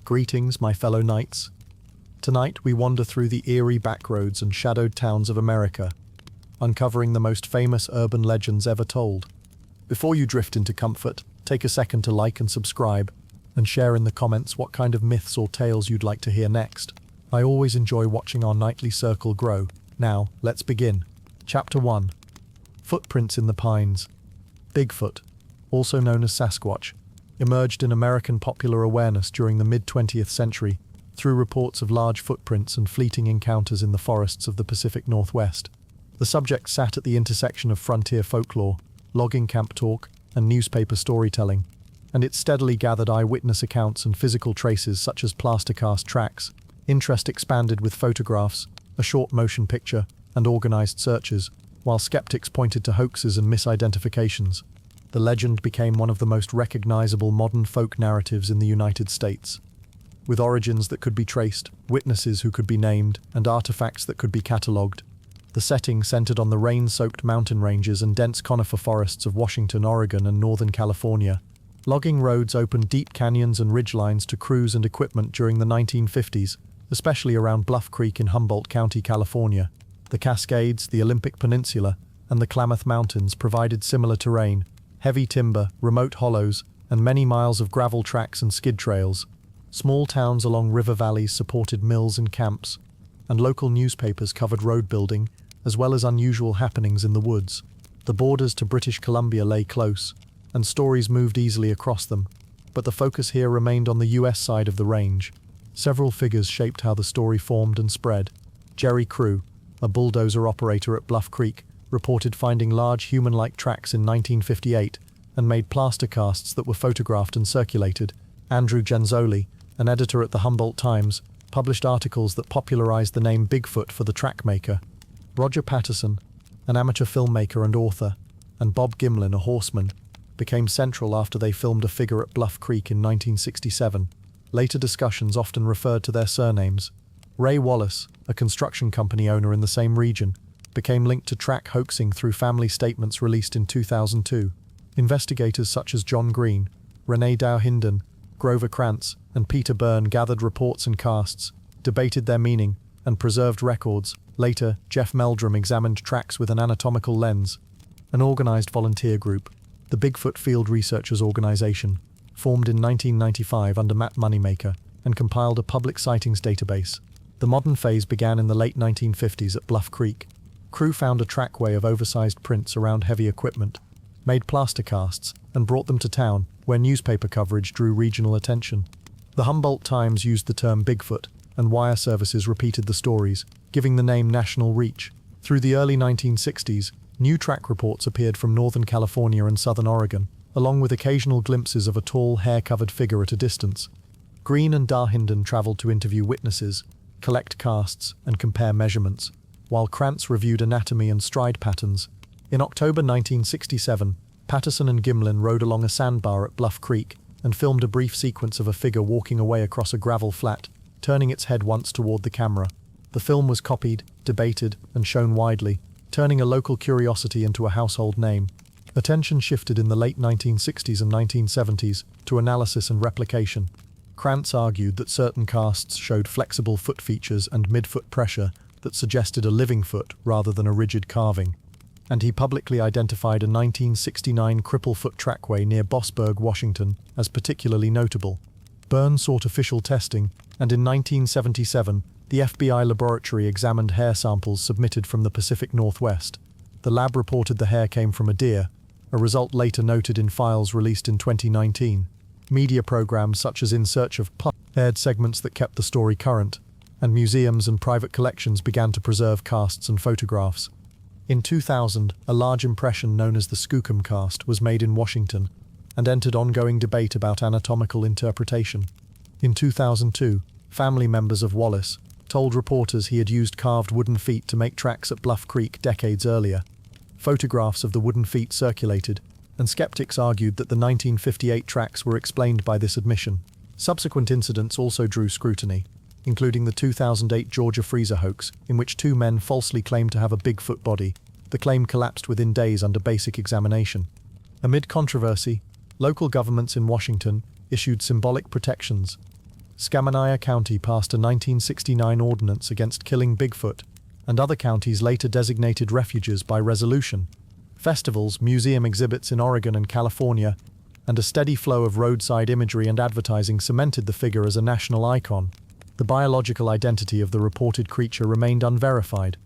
Greetings, my fellow knights. Tonight we wander through the eerie backroads and shadowed towns of America, uncovering the most famous urban legends ever told. Before you drift into comfort, take a second to like and subscribe, and share in the comments what kind of myths or tales you'd like to hear next. I always enjoy watching our nightly circle grow. Now, let's begin. Chapter 1. Footprints in the Pines. Bigfoot, also known as Sasquatch, emerged in American popular awareness during the mid-20th century through reports of large footprints and fleeting encounters in the forests of the Pacific Northwest. The subject sat at the intersection of frontier folklore, logging camp talk, and newspaper storytelling, and it steadily gathered eyewitness accounts and physical traces such as plaster cast tracks. Interest expanded with photographs, a short motion picture, and organized searches, while skeptics pointed to hoaxes and misidentifications. The legend became one of the most recognizable modern folk narratives in the United States. With origins that could be traced, witnesses who could be named, and artifacts that could be catalogued, the setting centered on the rain-soaked mountain ranges and dense conifer forests of Washington, Oregon, and Northern California. Logging roads opened deep canyons and ridgelines to crews and equipment during the 1950s, especially around Bluff Creek in Humboldt County, California. The Cascades, the Olympic Peninsula, and the Klamath Mountains provided similar terrain, heavy timber, remote hollows, and many miles of gravel tracks and skid trails. Small towns along river valleys supported mills and camps, and local newspapers covered road building, as well as unusual happenings in the woods. The borders to British Columbia lay close, and stories moved easily across them, but the focus here remained on the US side of the range. Several figures shaped how the story formed and spread. Jerry Crew, a bulldozer operator at Bluff Creek, reported finding large human-like tracks in 1958 and made plaster casts that were photographed and circulated. Andrew Genzoli, an editor at the Humboldt Times, published articles that popularized the name Bigfoot for the track maker. Roger Patterson, an amateur filmmaker and author, and Bob Gimlin, a horseman, became central after they filmed a figure at Bluff Creek in 1967. Later discussions often referred to their surnames. Ray Wallace, a construction company owner in the same region, became linked to track hoaxing through family statements released in 2002. Investigators such as John Green, Renee Dow-Hinden, Grover Krantz, and Peter Byrne gathered reports and casts, debated their meaning, and preserved records. Later, Jeff Meldrum examined tracks with an anatomical lens. An organized volunteer group, the Bigfoot Field Researchers Organization, formed in 1995 under Matt Moneymaker, and compiled a public sightings database. The modern phase began in the late 1950s at Bluff Creek. Crew found a trackway of oversized prints around heavy equipment, made plaster casts, and brought them to town, where newspaper coverage drew regional attention. The Humboldt Times used the term Bigfoot, and wire services repeated the stories, giving the name national reach. Through the early 1960s, new track reports appeared from Northern California and Southern Oregon, along with occasional glimpses of a tall, hair-covered figure at a distance. Green and Dow-Hinden traveled to interview witnesses, collect casts, and compare measurements, while Krantz reviewed anatomy and stride patterns. In October 1967, Patterson and Gimlin rode along a sandbar at Bluff Creek and filmed a brief sequence of a figure walking away across a gravel flat, turning its head once toward the camera. The film was copied, debated, and shown widely, turning a local curiosity into a household name. Attention shifted in the late 1960s and 1970s to analysis and replication. Krantz argued that certain casts showed flexible foot features and midfoot pressure that suggested a living foot rather than a rigid carving, and he publicly identified a 1969 Cripplefoot trackway near Bossburg, Washington, as particularly notable. Byrne sought official testing, and in 1977, the FBI laboratory examined hair samples submitted from the Pacific Northwest. The lab reported the hair came from a deer, a result later noted in files released in 2019. Media programs such as In Search of Puff aired segments that kept the story current, and museums and private collections began to preserve casts and photographs. In 2000, a large impression known as the Skookum cast was made in Washington and entered ongoing debate about anatomical interpretation. In 2002, family members of Wallace told reporters he had used carved wooden feet to make tracks at Bluff Creek decades earlier. Photographs of the wooden feet circulated, and skeptics argued that the 1958 tracks were explained by this admission. Subsequent incidents also drew scrutiny, including the 2008 Georgia freezer hoax, in which two men falsely claimed to have a Bigfoot body. The claim collapsed within days under basic examination. Amid controversy, local governments in Washington issued symbolic protections. Scamanaya County passed a 1969 ordinance against killing Bigfoot, and other counties later designated refuges by resolution. Festivals, museum exhibits in Oregon and California, and a steady flow of roadside imagery and advertising cemented the figure as a national icon. The biological identity of the reported creature remained unverified.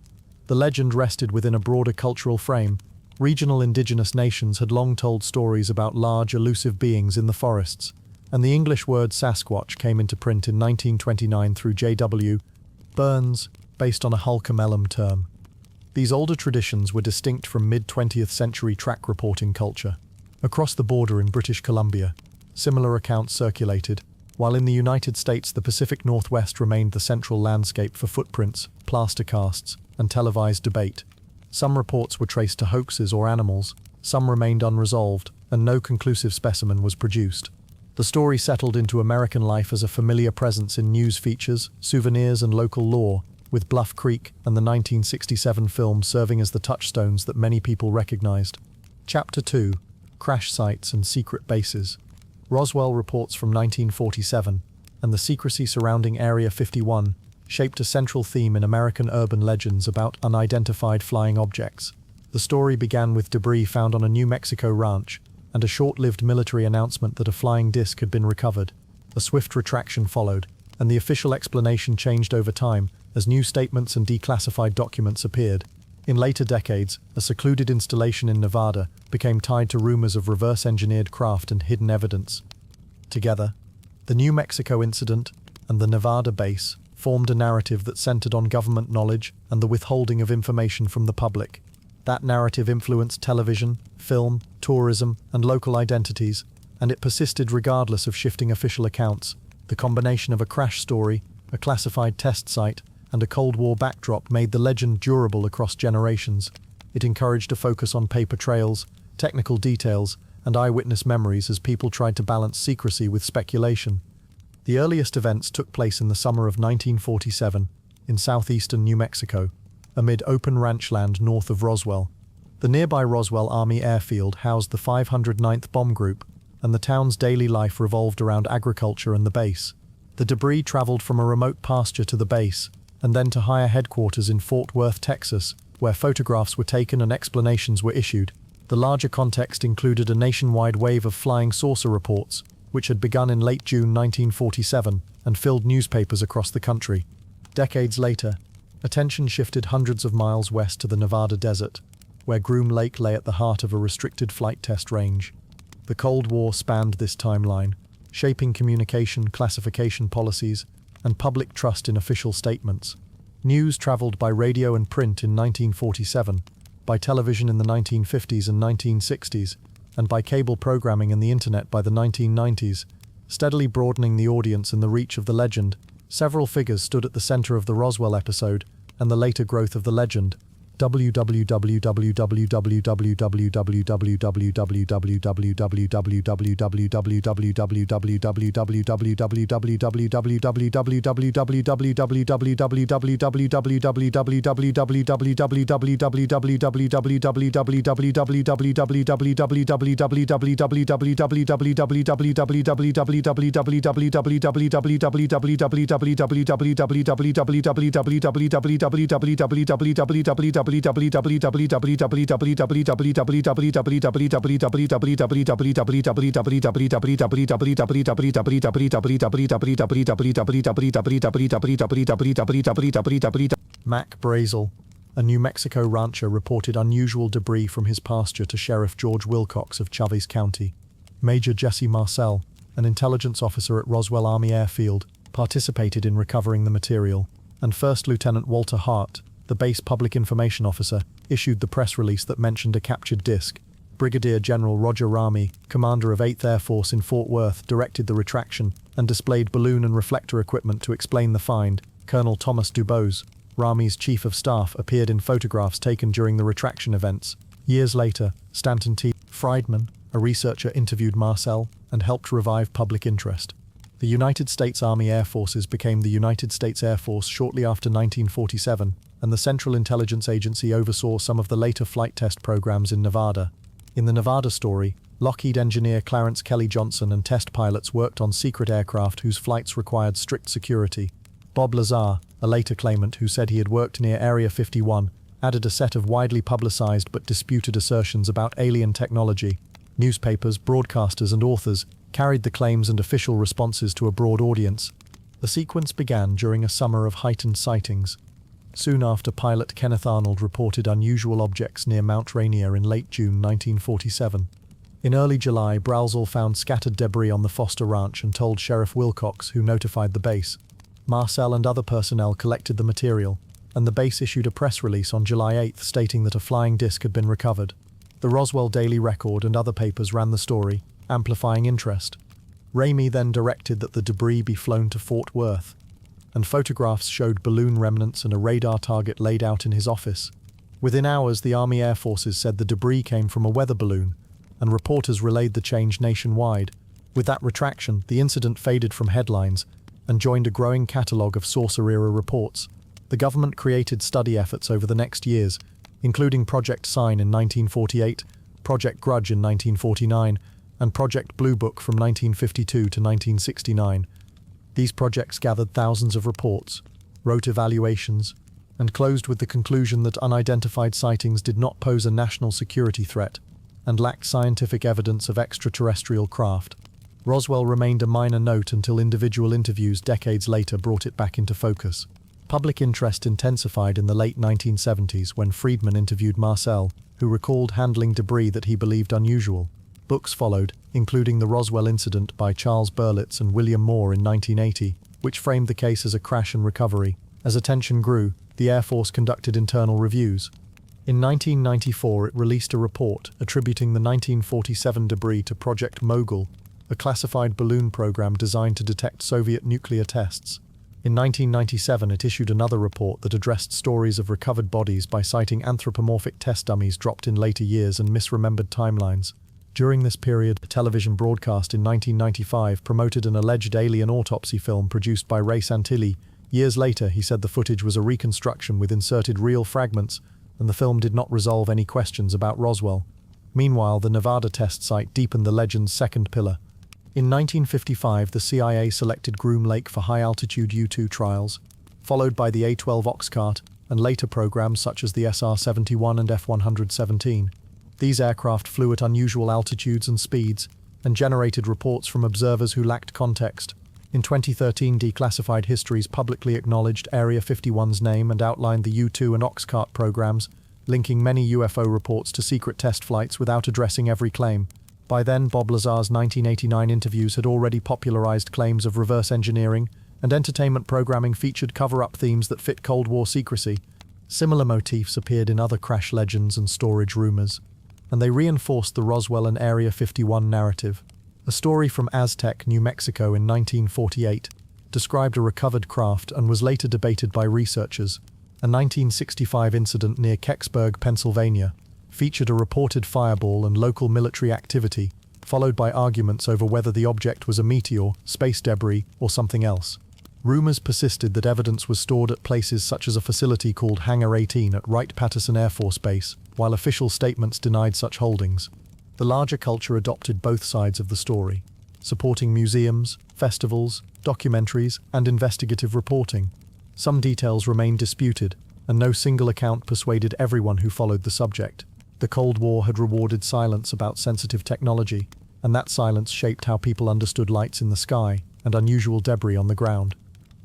The legend rested within a broader cultural frame. Regional indigenous nations had long told stories about large, elusive beings in the forests, and the English word Sasquatch came into print in 1929 through J.W. Burns, based on a Hulkamelum term. These older traditions were distinct from mid-20th century track reporting culture. Across the border in British Columbia, similar accounts circulated, while in the United States the Pacific Northwest remained the central landscape for footprints, plaster casts, and televised debate. Some reports were traced to hoaxes or animals, some remained unresolved, and no conclusive specimen was produced. The story settled into American life as a familiar presence in news features, souvenirs, and local lore, with Bluff Creek and the 1967 film serving as the touchstones that many people recognized. Chapter 2: Crash Sites and Secret Bases. Roswell reports from 1947, and the secrecy surrounding Area 51, shaped a central theme in American urban legends about unidentified flying objects. The story began with debris found on a New Mexico ranch, and a short-lived military announcement that a flying disc had been recovered. A swift retraction followed, and the official explanation changed over time as new statements and declassified documents appeared. In later decades, a secluded installation in Nevada became tied to rumors of reverse-engineered craft and hidden evidence. Together, the New Mexico incident and the Nevada base formed a narrative that centered on government knowledge and the withholding of information from the public. That narrative influenced television, film, tourism, and local identities, and it persisted regardless of shifting official accounts. The combination of a crash story, a classified test site, and a Cold War backdrop made the legend durable across generations. It encouraged a focus on paper trails, technical details, and eyewitness memories as people tried to balance secrecy with speculation. The earliest events took place in the summer of 1947 in southeastern New Mexico, amid open ranch land north of Roswell. The nearby Roswell Army Airfield housed the 509th Bomb Group, and the town's daily life revolved around agriculture and the base. The debris traveled from a remote pasture to the base, and then to higher headquarters in Fort Worth, Texas, where photographs were taken and explanations were issued. The larger context included a nationwide wave of flying saucer reports, which had begun in late June 1947 and filled newspapers across the country. Decades later, attention shifted hundreds of miles west to the Nevada desert, where Groom Lake lay at the heart of a restricted flight test range. The Cold War spanned this timeline, shaping communication, classification policies, and public trust in official statements. News traveled by radio and print in 1947, by television in the 1950s and 1960s, and by cable programming and the internet by the 1990s, steadily broadening the audience and the reach of the legend. Several figures stood at the center of the Roswell episode and the later growth of the legend. Mac Brazel, a New Mexico rancher, reported unusual debris from his pasture to Sheriff George Wilcox of Chavez County. Major Jesse Marcel, an intelligence officer at Roswell Army Airfield, participated in recovering the material, and First Lieutenant Walter Hart, the base public information officer, issued the press release that mentioned a captured disc. Brigadier General Roger Ramey, commander of 8th Air Force in Fort Worth, directed the retraction and displayed balloon and reflector equipment to explain the find. Colonel Thomas Dubose, Ramey's chief of staff, appeared in photographs taken during the retraction events. Years later, Stanton T. Friedman, a researcher, interviewed Marcel and helped revive public interest. The United States Army Air Forces became the United States Air Force shortly after 1947, and the Central Intelligence Agency oversaw some of the later flight test programs in Nevada. In the Nevada story, Lockheed engineer Clarence Kelly Johnson and test pilots worked on secret aircraft whose flights required strict security. Bob Lazar, a later claimant who said he had worked near Area 51, added a set of widely publicized but disputed assertions about alien technology. Newspapers, broadcasters, and authors carried the claims and official responses to a broad audience. The sequence began during a summer of heightened sightings. Soon after, pilot Kenneth Arnold reported unusual objects near Mount Rainier in late June 1947. In early July, Brazel found scattered debris on the Foster Ranch and told Sheriff Wilcox, who notified the base. Marcel and other personnel collected the material, and the base issued a press release on July 8 stating that a flying disc had been recovered. The Roswell Daily Record and other papers ran the story, amplifying interest. Ramey then directed that the debris be flown to Fort Worth, and photographs showed balloon remnants and a radar target laid out in his office. Within hours, the Army Air Forces said the debris came from a weather balloon, and reporters relayed the change nationwide. With that retraction, the incident faded from headlines and joined a growing catalogue of saucer-era reports. The government created study efforts over the next years, including Project Sign in 1948, Project Grudge in 1949, and Project Blue Book from 1952 to 1969. These projects gathered thousands of reports, wrote evaluations, and closed with the conclusion that unidentified sightings did not pose a national security threat and lacked scientific evidence of extraterrestrial craft. Roswell remained a minor note until individual interviews decades later brought it back into focus. Public interest intensified in the late 1970s when Friedman interviewed Marcel, who recalled handling debris that he believed unusual. Books followed, including The Roswell Incident by Charles Berlitz and William Moore in 1980, which framed the case as a crash and recovery. As attention grew, the Air Force conducted internal reviews. In 1994, it released a report attributing the 1947 debris to Project Mogul, a classified balloon program designed to detect Soviet nuclear tests. In 1997, it issued another report that addressed stories of recovered bodies by citing anthropomorphic test dummies dropped in later years and misremembered timelines. During this period, a television broadcast in 1995 promoted an alleged alien autopsy film produced by Ray Santilli. Years later, he said the footage was a reconstruction with inserted real fragments, and the film did not resolve any questions about Roswell. Meanwhile, the Nevada test site deepened the legend's second pillar. In 1955, the CIA selected Groom Lake for high-altitude U-2 trials, followed by the A-12 Oxcart and later programs such as the SR-71 and F-117. These aircraft flew at unusual altitudes and speeds and generated reports from observers who lacked context. In 2013, Declassified Histories publicly acknowledged Area 51's name and outlined the U-2 and Oxcart programs, linking many UFO reports to secret test flights without addressing every claim. By then, Bob Lazar's 1989 interviews had already popularized claims of reverse engineering, and entertainment programming featured cover-up themes that fit Cold War secrecy. Similar motifs appeared in other crash legends and storage rumors, and they reinforced the Roswell and Area 51 narrative. A story from Aztec, New Mexico in 1948 described a recovered craft and was later debated by researchers. A 1965 incident near Kecksburg, Pennsylvania, featured a reported fireball and local military activity, followed by arguments over whether the object was a meteor, space debris, or something else. Rumors persisted that evidence was stored at places such as a facility called Hangar 18 at Wright-Patterson Air Force Base, while official statements denied such holdings. The larger culture adopted both sides of the story, supporting museums, festivals, documentaries, and investigative reporting. Some details remained disputed, and no single account persuaded everyone who followed the subject. The Cold War had rewarded silence about sensitive technology, and that silence shaped how people understood lights in the sky and unusual debris on the ground.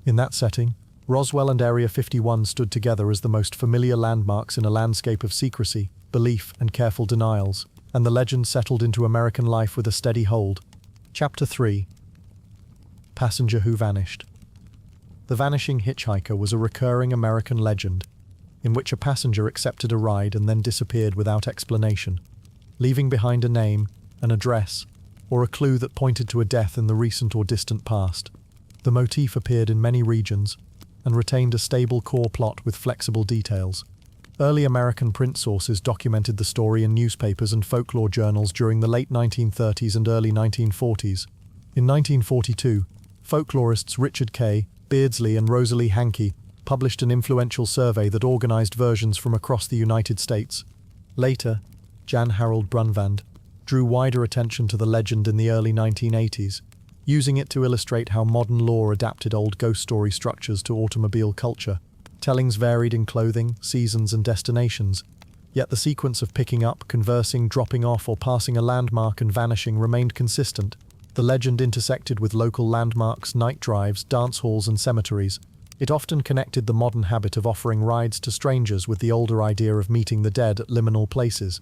In that setting, Roswell and Area 51 stood together as the most familiar landmarks in a landscape of secrecy, belief, and careful denials, and the legend settled into American life with a steady hold. Chapter 3. Passenger Who Vanished. The vanishing hitchhiker was a recurring American legend, in which a passenger accepted a ride and then disappeared without explanation, leaving behind a name, an address, or a clue that pointed to a death in the recent or distant past. The motif appeared in many regions and retained a stable core plot with flexible details. Early American print sources documented the story in newspapers and folklore journals during the late 1930s and early 1940s. In 1942, folklorists Richard K. Beardsley and Rosalie Hankey published an influential survey that organized versions from across the United States. Later, Jan Harold Brunvand, drew wider attention to the legend in the early 1980s, using it to illustrate how modern lore adapted old ghost story structures to automobile culture. Tellings varied in clothing, seasons, and destinations, yet the sequence of picking up, conversing, dropping off, or passing a landmark and vanishing remained consistent. The legend intersected with local landmarks, night drives, dance halls, and cemeteries. It often connected the modern habit of offering rides to strangers with the older idea of meeting the dead at liminal places.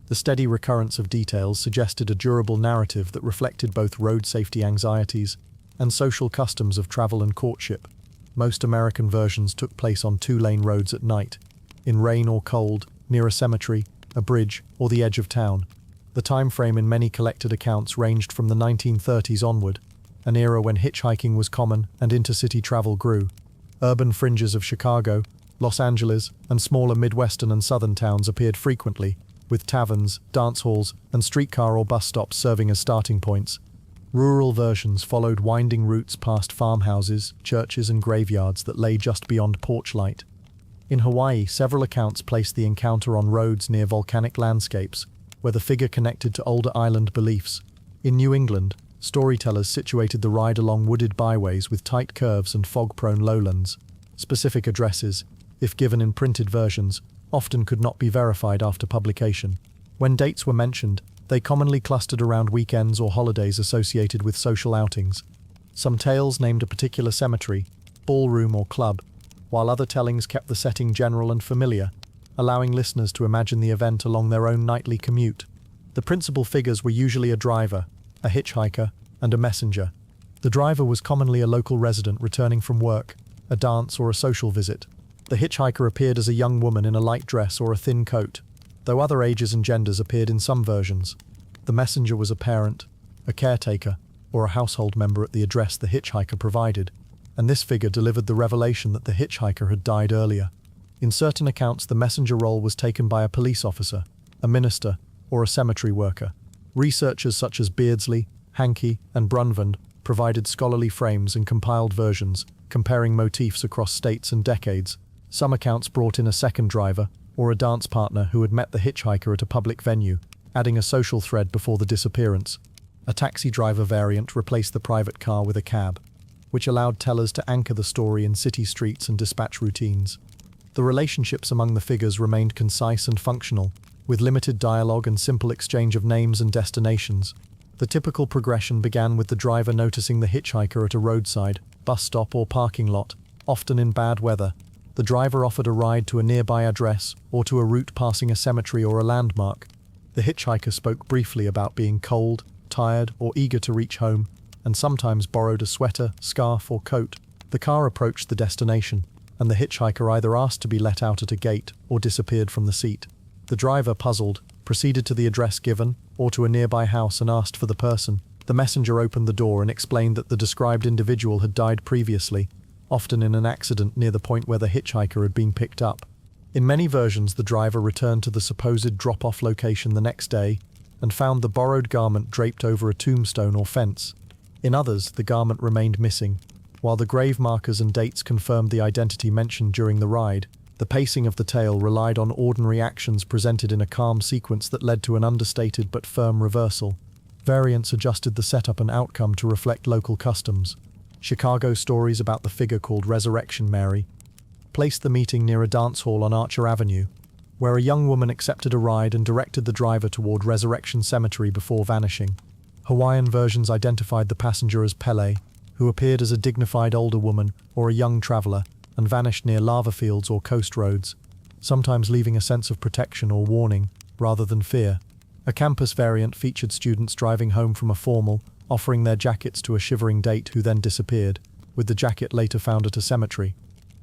The steady recurrence of details suggested a durable narrative that reflected both road safety anxieties and social customs of travel and courtship. Most American versions took place on two-lane roads at night, in rain or cold, near a cemetery, a bridge, or the edge of town. The time frame in many collected accounts ranged from the 1930s onward, an era when hitchhiking was common and intercity travel grew. Urban fringes of Chicago, Los Angeles, and smaller Midwestern and Southern towns appeared frequently, with taverns, dance halls, and streetcar or bus stops serving as starting points. Rural versions followed winding routes past farmhouses, churches, and graveyards that lay just beyond porch light. In Hawaii, several accounts placed the encounter on roads near volcanic landscapes, where the figure connected to older island beliefs. In New England, storytellers situated the ride along wooded byways with tight curves and fog-prone lowlands. Specific addresses, if given in printed versions, often could not be verified after publication. When dates were mentioned, they commonly clustered around weekends or holidays associated with social outings. Some tales named a particular cemetery, ballroom, or club, while other tellings kept the setting general and familiar, allowing listeners to imagine the event along their own nightly commute. The principal figures were usually a driver, a hitchhiker, and a messenger. The driver was commonly a local resident returning from work, a dance, or a social visit. The hitchhiker appeared as a young woman in a light dress or a thin coat, though other ages and genders appeared in some versions. The messenger was a parent, a caretaker, or a household member at the address the hitchhiker provided, and this figure delivered the revelation that the hitchhiker had died earlier. In certain accounts, the messenger role was taken by a police officer, a minister, or a cemetery worker. Researchers such as Beardsley, Hankey, and Brunvand provided scholarly frames and compiled versions, comparing motifs across states and decades. Some accounts brought in a second driver, or a dance partner who had met the hitchhiker at a public venue, adding a social thread before the disappearance. A taxi driver variant replaced the private car with a cab, which allowed tellers to anchor the story in city streets and dispatch routines. The relationships among the figures remained concise and functional, with limited dialogue and simple exchange of names and destinations. The typical progression began with the driver noticing the hitchhiker at a roadside, bus stop, or parking lot, often in bad weather. The driver offered a ride to a nearby address or to a route passing a cemetery or a landmark. The hitchhiker spoke briefly about being cold, tired, or eager to reach home, and sometimes borrowed a sweater, scarf, or coat. The car approached the destination, and the hitchhiker either asked to be let out at a gate or disappeared from the seat. The driver, puzzled, proceeded to the address given or to a nearby house and asked for the person. The messenger opened the door and explained that the described individual had died previously, often in an accident near the point where the hitchhiker had been picked up. In many versions, the driver returned to the supposed drop-off location the next day and found the borrowed garment draped over a tombstone or fence. In others, the garment remained missing, while the grave markers and dates confirmed the identity mentioned during the ride. The pacing of the tale relied on ordinary actions presented in a calm sequence that led to an understated but firm reversal. Variants adjusted the setup and outcome to reflect local customs. Chicago stories about the figure called Resurrection Mary placed the meeting near a dance hall on Archer Avenue, where a young woman accepted a ride and directed the driver toward Resurrection Cemetery before vanishing. Hawaiian versions identified the passenger as Pele, who appeared as a dignified older woman or a young traveler, and vanished near lava fields or coast roads, sometimes leaving a sense of protection or warning, rather than fear. A campus variant featured students driving home from a formal, offering their jackets to a shivering date who then disappeared, with the jacket later found at a cemetery.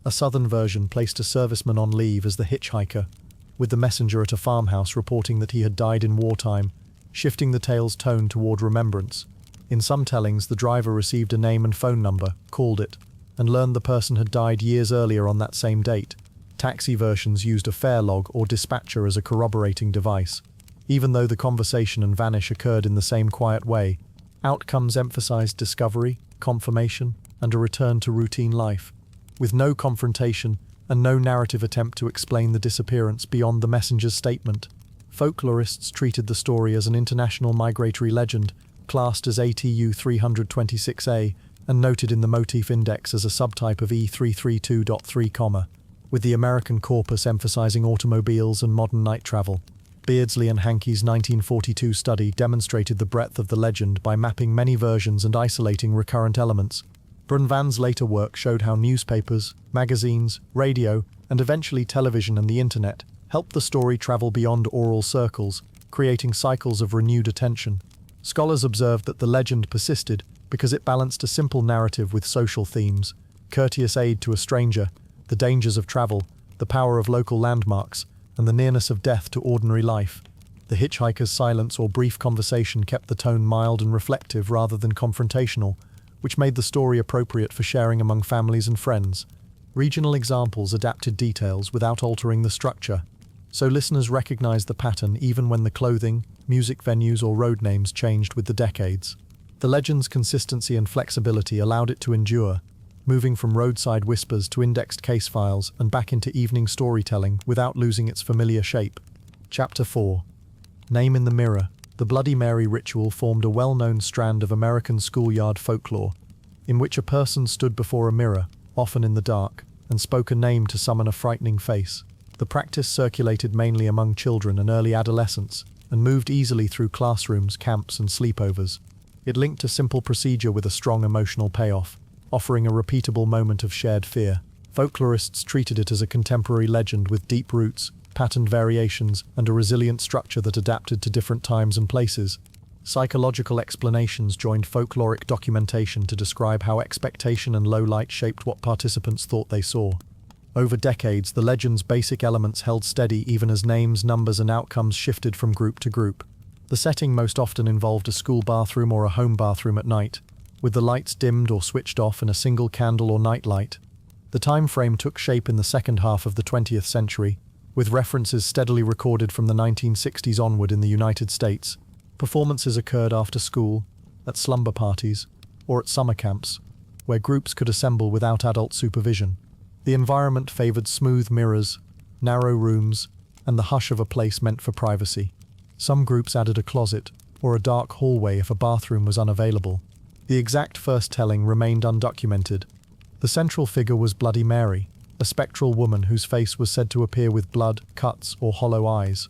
A southern version placed a serviceman on leave as the hitchhiker, with the messenger at a farmhouse reporting that he had died in wartime, shifting the tale's tone toward remembrance. In some tellings, the driver received a name and phone number, called it, and learned the person had died years earlier on that same date. Taxi versions used a fare log or dispatcher as a corroborating device. Even though the conversation and vanish occurred in the same quiet way, outcomes emphasized discovery, confirmation, and a return to routine life, with no confrontation and no narrative attempt to explain the disappearance beyond the messenger's statement. Folklorists treated the story as an international migratory legend, classed as ATU 326A, and noted in the motif index as a subtype of E332.3, with the American corpus emphasizing automobiles and modern night travel. Beardsley and Hankey's 1942 study demonstrated the breadth of the legend by mapping many versions and isolating recurrent elements. Brunvan's later work showed how newspapers, magazines, radio, and eventually television and the internet helped the story travel beyond oral circles, creating cycles of renewed attention. Scholars observed that the legend persisted because it balanced a simple narrative with social themes: courteous aid to a stranger, the dangers of travel, the power of local landmarks, and the nearness of death to ordinary life. The hitchhiker's silence or brief conversation kept the tone mild and reflective rather than confrontational, which made the story appropriate for sharing among families and friends. Regional examples adapted details without altering the structure, so listeners recognized the pattern even when the clothing, music venues, or road names changed with the decades. The legend's consistency and flexibility allowed it to endure, moving from roadside whispers to indexed case files and back into evening storytelling without losing its familiar shape. Chapter 4. Name in the Mirror. The Bloody Mary ritual formed a well-known strand of American schoolyard folklore, in which a person stood before a mirror, often in the dark, and spoke a name to summon a frightening face. The practice circulated mainly among children and early adolescents, and moved easily through classrooms, camps, and sleepovers. It linked a simple procedure with a strong emotional payoff, offering a repeatable moment of shared fear. Folklorists treated it as a contemporary legend with deep roots, patterned variations, and a resilient structure that adapted to different times and places. Psychological explanations joined folkloric documentation to describe how expectation and low light shaped what participants thought they saw. Over decades, the legend's basic elements held steady even as names, numbers, and outcomes shifted from group to group. The setting most often involved a school bathroom or a home bathroom at night, with the lights dimmed or switched off and a single candle or night light. The time frame took shape in the second half of the 20th century, with references steadily recorded from the 1960s onward in the United States. Performances occurred after school, at slumber parties, or at summer camps, where groups could assemble without adult supervision. The environment favored smooth mirrors, narrow rooms, and the hush of a place meant for privacy. Some groups added a closet, or a dark hallway if a bathroom was unavailable. The exact first telling remained undocumented. The central figure was Bloody Mary, a spectral woman whose face was said to appear with blood, cuts, or hollow eyes.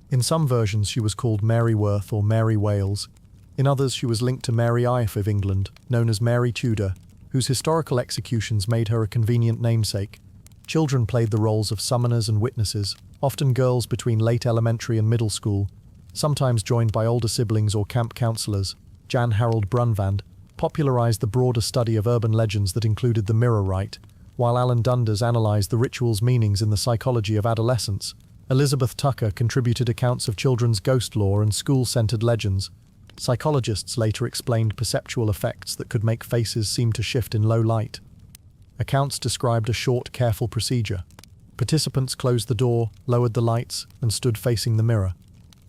In some versions she was called Mary Worth or Mary Wales. In others she was linked to Mary Ife of England, known as Mary Tudor, whose historical executions made her a convenient namesake. Children played the roles of summoners and witnesses, often girls between late elementary and middle school, sometimes joined by older siblings or camp counselors. Jan Harold Brunvand popularized the broader study of urban legends that included the mirror rite, while Alan Dundas analyzed the ritual's meanings in the psychology of adolescence. Elizabeth Tucker contributed accounts of children's ghost lore and school-centered legends. Psychologists later explained perceptual effects that could make faces seem to shift in low light. Accounts described a short, careful procedure. Participants closed the door, lowered the lights, and stood facing the mirror.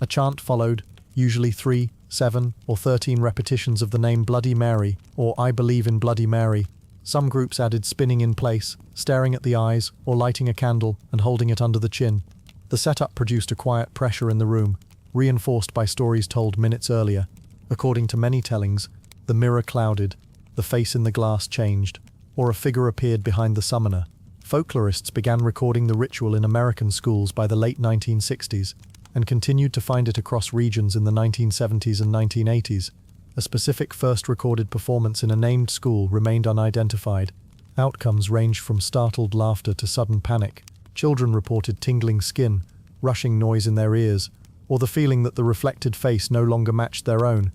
A chant followed, usually 3, 7, or 13 repetitions of the name Bloody Mary, or I believe in Bloody Mary. Some groups added spinning in place, staring at the eyes, or lighting a candle and holding it under the chin. The setup produced a quiet pressure in the room, reinforced by stories told minutes earlier. According to many tellings, the mirror clouded, the face in the glass changed, or a figure appeared behind the summoner. Folklorists began recording the ritual in American schools by the late 1960s, and continued to find it across regions in the 1970s and 1980s. A specific first recorded performance in a named school remained unidentified. Outcomes ranged from startled laughter to sudden panic. Children reported tingling skin, rushing noise in their ears, or the feeling that the reflected face no longer matched their own.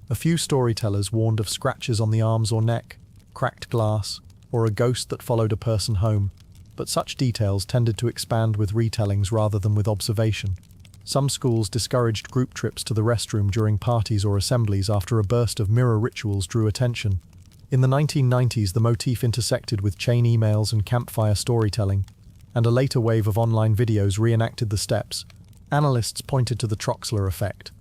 A few storytellers warned of scratches on the arms or neck, cracked glass, or a ghost that followed a person home, but such details tended to expand with retellings rather than with observation. Some schools discouraged group trips to the restroom during parties or assemblies after a burst of mirror rituals drew attention. In the 1990s, the motif intersected with chain emails and campfire storytelling, and a later wave of online videos reenacted the steps. Analysts pointed to the Troxler effect,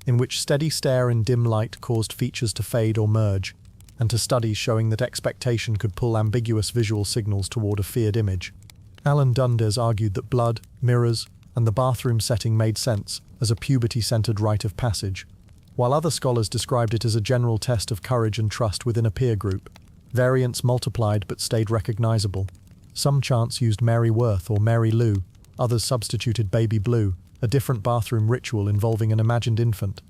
in which steady stare in dim light caused features to fade or merge, and to studies showing that expectation could pull ambiguous visual signals toward a feared image. Alan Dundas argued that blood, mirrors, and the bathroom setting made sense, as a puberty-centered rite of passage, while other scholars described it as a general test of courage and trust within a peer group. Variants multiplied but stayed recognizable. Some chants used Mary Worth or Mary Lou, others substituted Baby Blue, a different bathroom ritual involving an imagined infant.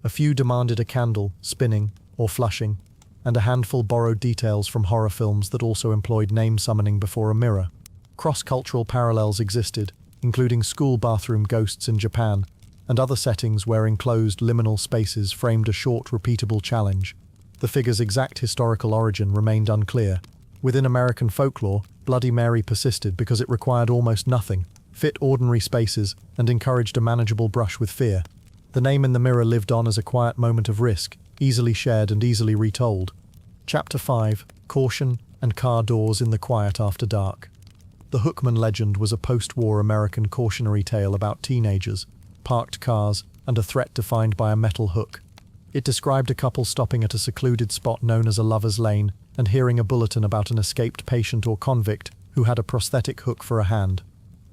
A few demanded a candle, spinning, or flushing, and a handful borrowed details from horror films that also employed name summoning before a mirror. Cross-cultural parallels existed, including school bathroom ghosts in Japan, and other settings where enclosed liminal spaces framed a short, repeatable challenge. The figure's exact historical origin remained unclear. Within American folklore, Bloody Mary persisted because it required almost nothing, fit ordinary spaces, and encouraged a manageable brush with fear. The name in the mirror lived on as a quiet moment of risk, easily shared and easily retold. Chapter 5: Caution and Car Doors in the Quiet After Dark. The Hookman legend was a post-war American cautionary tale about teenagers, parked cars, and a threat defined by a metal hook. It described a couple stopping at a secluded spot known as a lover's lane and hearing a bulletin about an escaped patient or convict who had a prosthetic hook for a hand.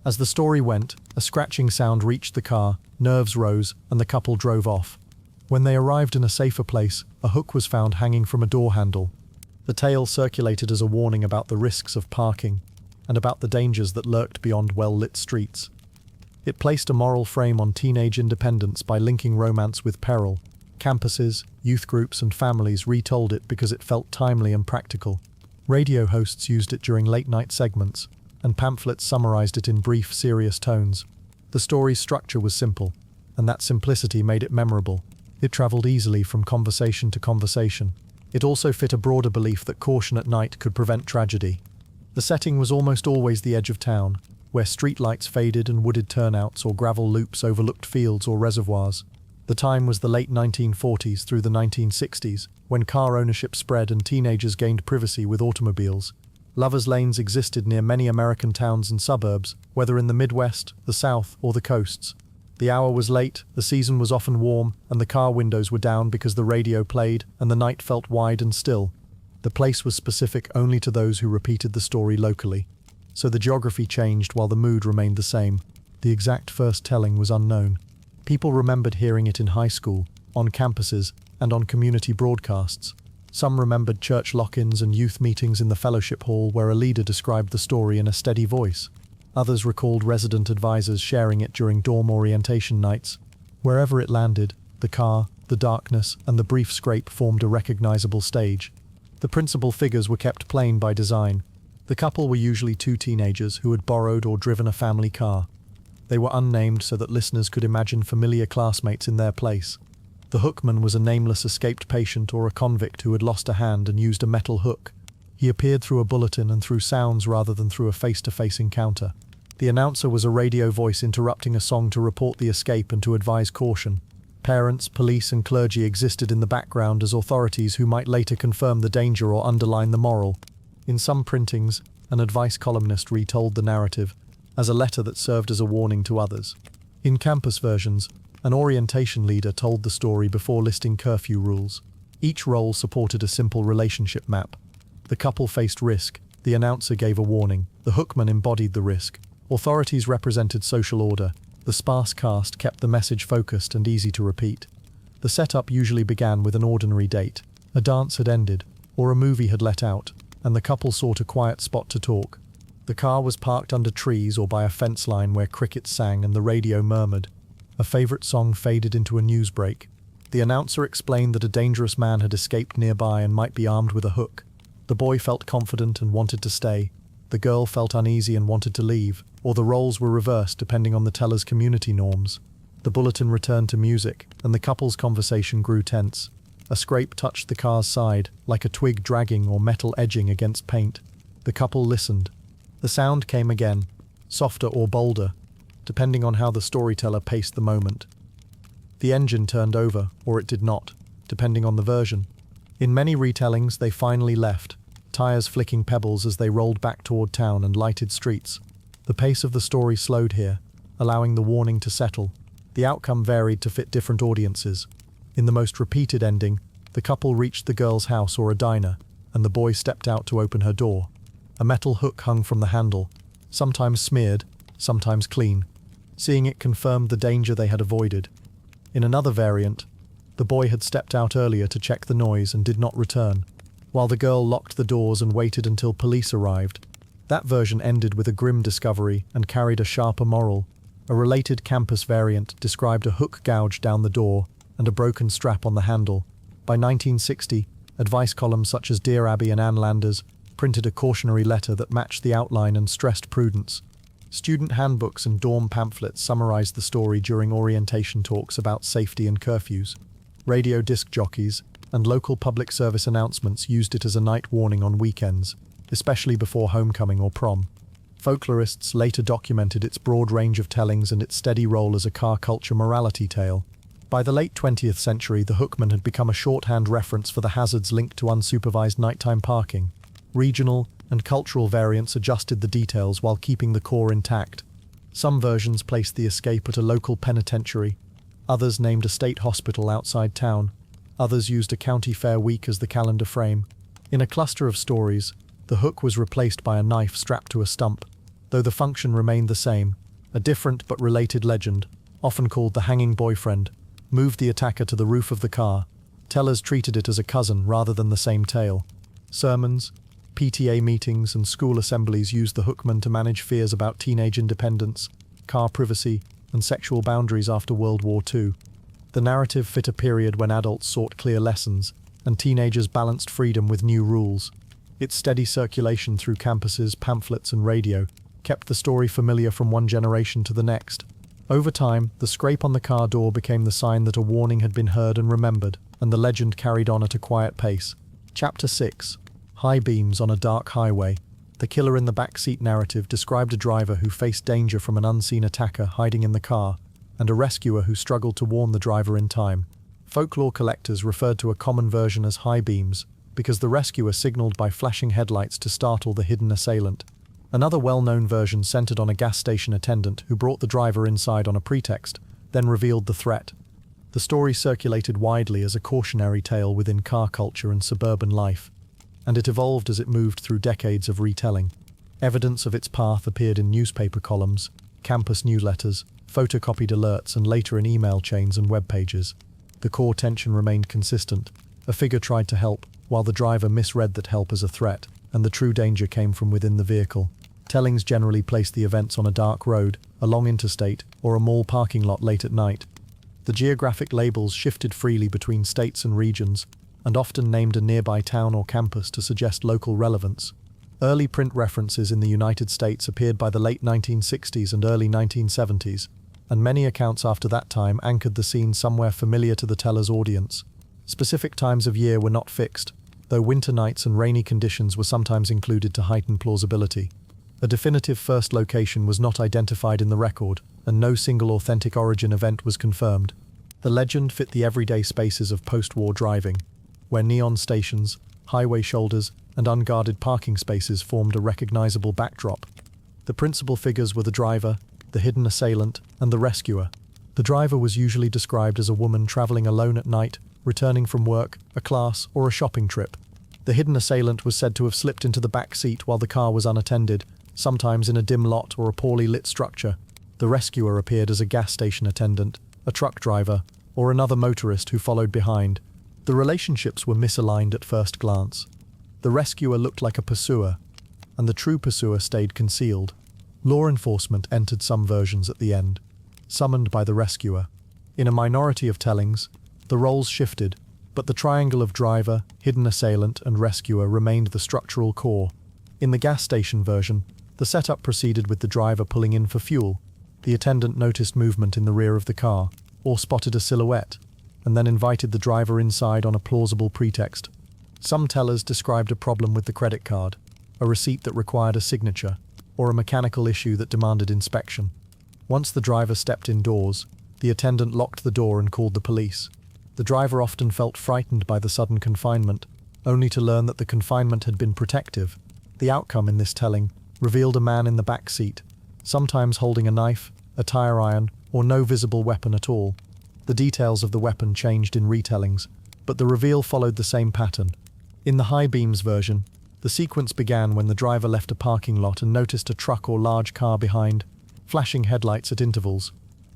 As the story went, a scratching sound reached the car, nerves rose, and the couple drove off. When they arrived in a safer place, a hook was found hanging from a door handle. The tale circulated as a warning about the risks of parking and about the dangers that lurked beyond well-lit streets. It placed a moral frame on teenage independence by linking romance with peril. Campuses, youth groups, and families retold it because it felt timely and practical. Radio hosts used it during late-night segments, and pamphlets summarized it in brief, serious tones. The story's structure was simple, and that simplicity made it memorable. It traveled easily from conversation to conversation. It also fit a broader belief that caution at night could prevent tragedy. The setting was almost always the edge of town, where streetlights faded and wooded turnouts or gravel loops overlooked fields or reservoirs. The time was the late 1940s through the 1960s, when car ownership spread and teenagers gained privacy with automobiles. Lovers' lanes existed near many American towns and suburbs, whether in the Midwest, the South, or the coasts. The hour was late, the season was often warm, and the car windows were down because the radio played, and the night felt wide and still. The place was specific only to those who repeated the story locally. So the geography changed while the mood remained the same. The exact first telling was unknown. People remembered hearing it in high school, on campuses, and on community broadcasts. Some remembered church lock-ins and youth meetings in the fellowship hall where a leader described the story in a steady voice. Others recalled resident advisors sharing it during dorm orientation nights. Wherever it landed, the car, the darkness, and the brief scrape formed a recognizable stage. The principal figures were kept plain by design. The couple were usually two teenagers who had borrowed or driven a family car. They were unnamed so that listeners could imagine familiar classmates in their place. The Hookman was a nameless escaped patient or a convict who had lost a hand and used a metal hook. He appeared through a bulletin and through sounds rather than through a face-to-face encounter. The announcer was a radio voice interrupting a song to report the escape and to advise caution. Parents, police, and clergy existed in the background as authorities who might later confirm the danger or underline the moral. In some printings, an advice columnist retold the narrative as a letter that served as a warning to others. In campus versions, an orientation leader told the story before listing curfew rules. Each role supported a simple relationship map. The couple faced risk, the announcer gave a warning, the Hookman embodied the risk. Authorities represented social order, the sparse cast kept the message focused and easy to repeat. The setup usually began with an ordinary date. A dance had ended, or a movie had let out, and the couple sought a quiet spot to talk. The car was parked under trees or by a fence line where crickets sang and the radio murmured. A favorite song faded into a news break. The announcer explained that a dangerous man had escaped nearby and might be armed with a hook. The boy felt confident and wanted to stay. The girl felt uneasy and wanted to leave, or the roles were reversed depending on the teller's community norms. The bulletin returned to music, and the couple's conversation grew tense. A scrape touched the car's side, like a twig dragging or metal edging against paint. The couple listened. The sound came again, softer or bolder, depending on how the storyteller paced the moment. The engine turned over, or it did not, depending on the version. In many retellings, they finally left, tires flicking pebbles as they rolled back toward town and lighted streets. The pace of the story slowed here, allowing the warning to settle. The outcome varied to fit different audiences. In the most repeated ending, the couple reached the girl's house or a diner, and the boy stepped out to open her door. A metal hook hung from the handle, sometimes smeared, sometimes clean. Seeing it confirmed the danger they had avoided. In another variant, the boy had stepped out earlier to check the noise and did not return, while the girl locked the doors and waited until police arrived. That version ended with a grim discovery and carried a sharper moral. A related campus variant described a hook gouge down the door and a broken strap on the handle. By 1960, advice columns such as Dear Abby and Ann Landers printed a cautionary letter that matched the outline and stressed prudence. Student handbooks and dorm pamphlets summarized the story during orientation talks about safety and curfews. Radio disc jockeys and local public service announcements used it as a night warning on weekends, especially before homecoming or prom. Folklorists later documented its broad range of tellings and its steady role as a car culture morality tale. By the late 20th century, the Hookman had become a shorthand reference for the hazards linked to unsupervised nighttime parking. Regional and cultural variants adjusted the details while keeping the core intact. Some versions placed the escape at a local penitentiary, others named a state hospital outside town, others used a county fair week as the calendar frame. In a cluster of stories, the hook was replaced by a knife strapped to a stump, though the function remained the same. A different but related legend, often called the hanging boyfriend, moved the attacker to the roof of the car. Tellers treated it as a cousin rather than the same tale. Sermons, PTA meetings and school assemblies used the Hookman to manage fears about teenage independence, car privacy, and sexual boundaries after World War II. The narrative fit a period when adults sought clear lessons, and teenagers balanced freedom with new rules. Its steady circulation through campuses, pamphlets, and radio kept the story familiar from one generation to the next. Over time, the scrape on the car door became the sign that a warning had been heard and remembered, and the legend carried on at a quiet pace. Chapter 6. High beams on a dark highway. The killer in the backseat narrative described a driver who faced danger from an unseen attacker hiding in the car, and a rescuer who struggled to warn the driver in time. Folklore collectors referred to a common version as high beams, because the rescuer signaled by flashing headlights to startle the hidden assailant. Another well-known version centered on a gas station attendant who brought the driver inside on a pretext, then revealed the threat. The story circulated widely as a cautionary tale within car culture and suburban life, and it evolved as it moved through decades of retelling. Evidence of its path appeared in newspaper columns, campus newsletters, photocopied alerts, and later in email chains and web pages. The core tension remained consistent. A figure tried to help, while the driver misread that help as a threat, and the true danger came from within the vehicle. Tellings generally placed the events on a dark road, a long interstate, or a mall parking lot late at night. The geographic labels shifted freely between states and regions, and often named a nearby town or campus to suggest local relevance. Early print references in the United States appeared by the late 1960s and early 1970s, and many accounts after that time anchored the scene somewhere familiar to the teller's audience. Specific times of year were not fixed, though winter nights and rainy conditions were sometimes included to heighten plausibility. A definitive first location was not identified in the record, and no single authentic origin event was confirmed. The legend fit the everyday spaces of post-war driving, where neon stations, highway shoulders, and unguarded parking spaces formed a recognizable backdrop. The principal figures were the driver, the hidden assailant, and the rescuer. The driver was usually described as a woman traveling alone at night, returning from work, a class, or a shopping trip. The hidden assailant was said to have slipped into the back seat while the car was unattended, sometimes in a dim lot or a poorly lit structure. The rescuer appeared as a gas station attendant, a truck driver, or another motorist who followed behind. The relationships were misaligned at first glance. The rescuer looked like a pursuer, and the true pursuer stayed concealed. Law enforcement entered some versions at the end, summoned by the rescuer. In a minority of tellings, the roles shifted, but the triangle of driver, hidden assailant, and rescuer remained the structural core. In the gas station version, the setup proceeded with the driver pulling in for fuel. The attendant noticed movement in the rear of the car, or spotted a silhouette, and then invited the driver inside on a plausible pretext. Some tellers described a problem with the credit card, a receipt that required a signature, or a mechanical issue that demanded inspection. Once the driver stepped indoors, the attendant locked the door and called the police. The driver often felt frightened by the sudden confinement, only to learn that the confinement had been protective. The outcome in this telling revealed a man in the back seat, sometimes holding a knife, a tire iron, or no visible weapon at all. The details of the weapon changed in retellings, but the reveal followed the same pattern. In the high beams version, the sequence began when the driver left a parking lot and noticed a truck or large car behind, flashing headlights at intervals.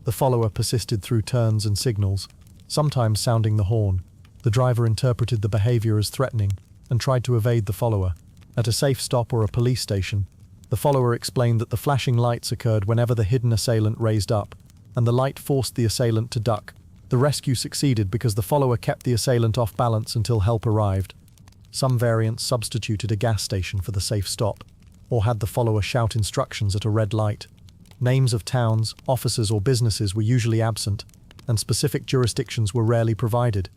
The follower persisted through turns and signals, sometimes sounding the horn. The driver interpreted the behavior as threatening and tried to evade the follower. At a safe stop or a police station, the follower explained that the flashing lights occurred whenever the hidden assailant raised up, and the light forced the assailant to duck. The rescue succeeded because the follower kept the assailant off balance until help arrived. Some variants substituted a gas station for the safe stop, or had the follower shout instructions at a red light. Names of towns, offices, or businesses were usually absent, and specific jurisdictions were rarely provided.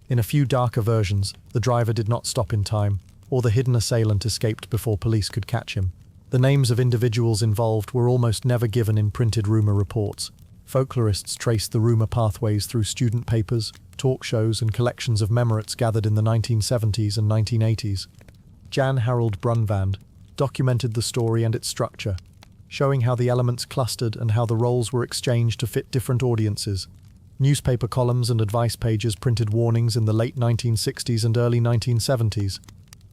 In a few darker versions, the driver did not stop in time, or the hidden assailant escaped before police could catch him. The names of individuals involved were almost never given in printed rumor reports. Folklorists traced the rumor pathways through student papers, talk shows, and collections of memorettes gathered in the 1970s and 1980s. Jan Harold Brunvand documented the story and its structure, showing how the elements clustered and how the roles were exchanged to fit different audiences. Newspaper columns and advice pages printed warnings in the late 1960s and early 1970s,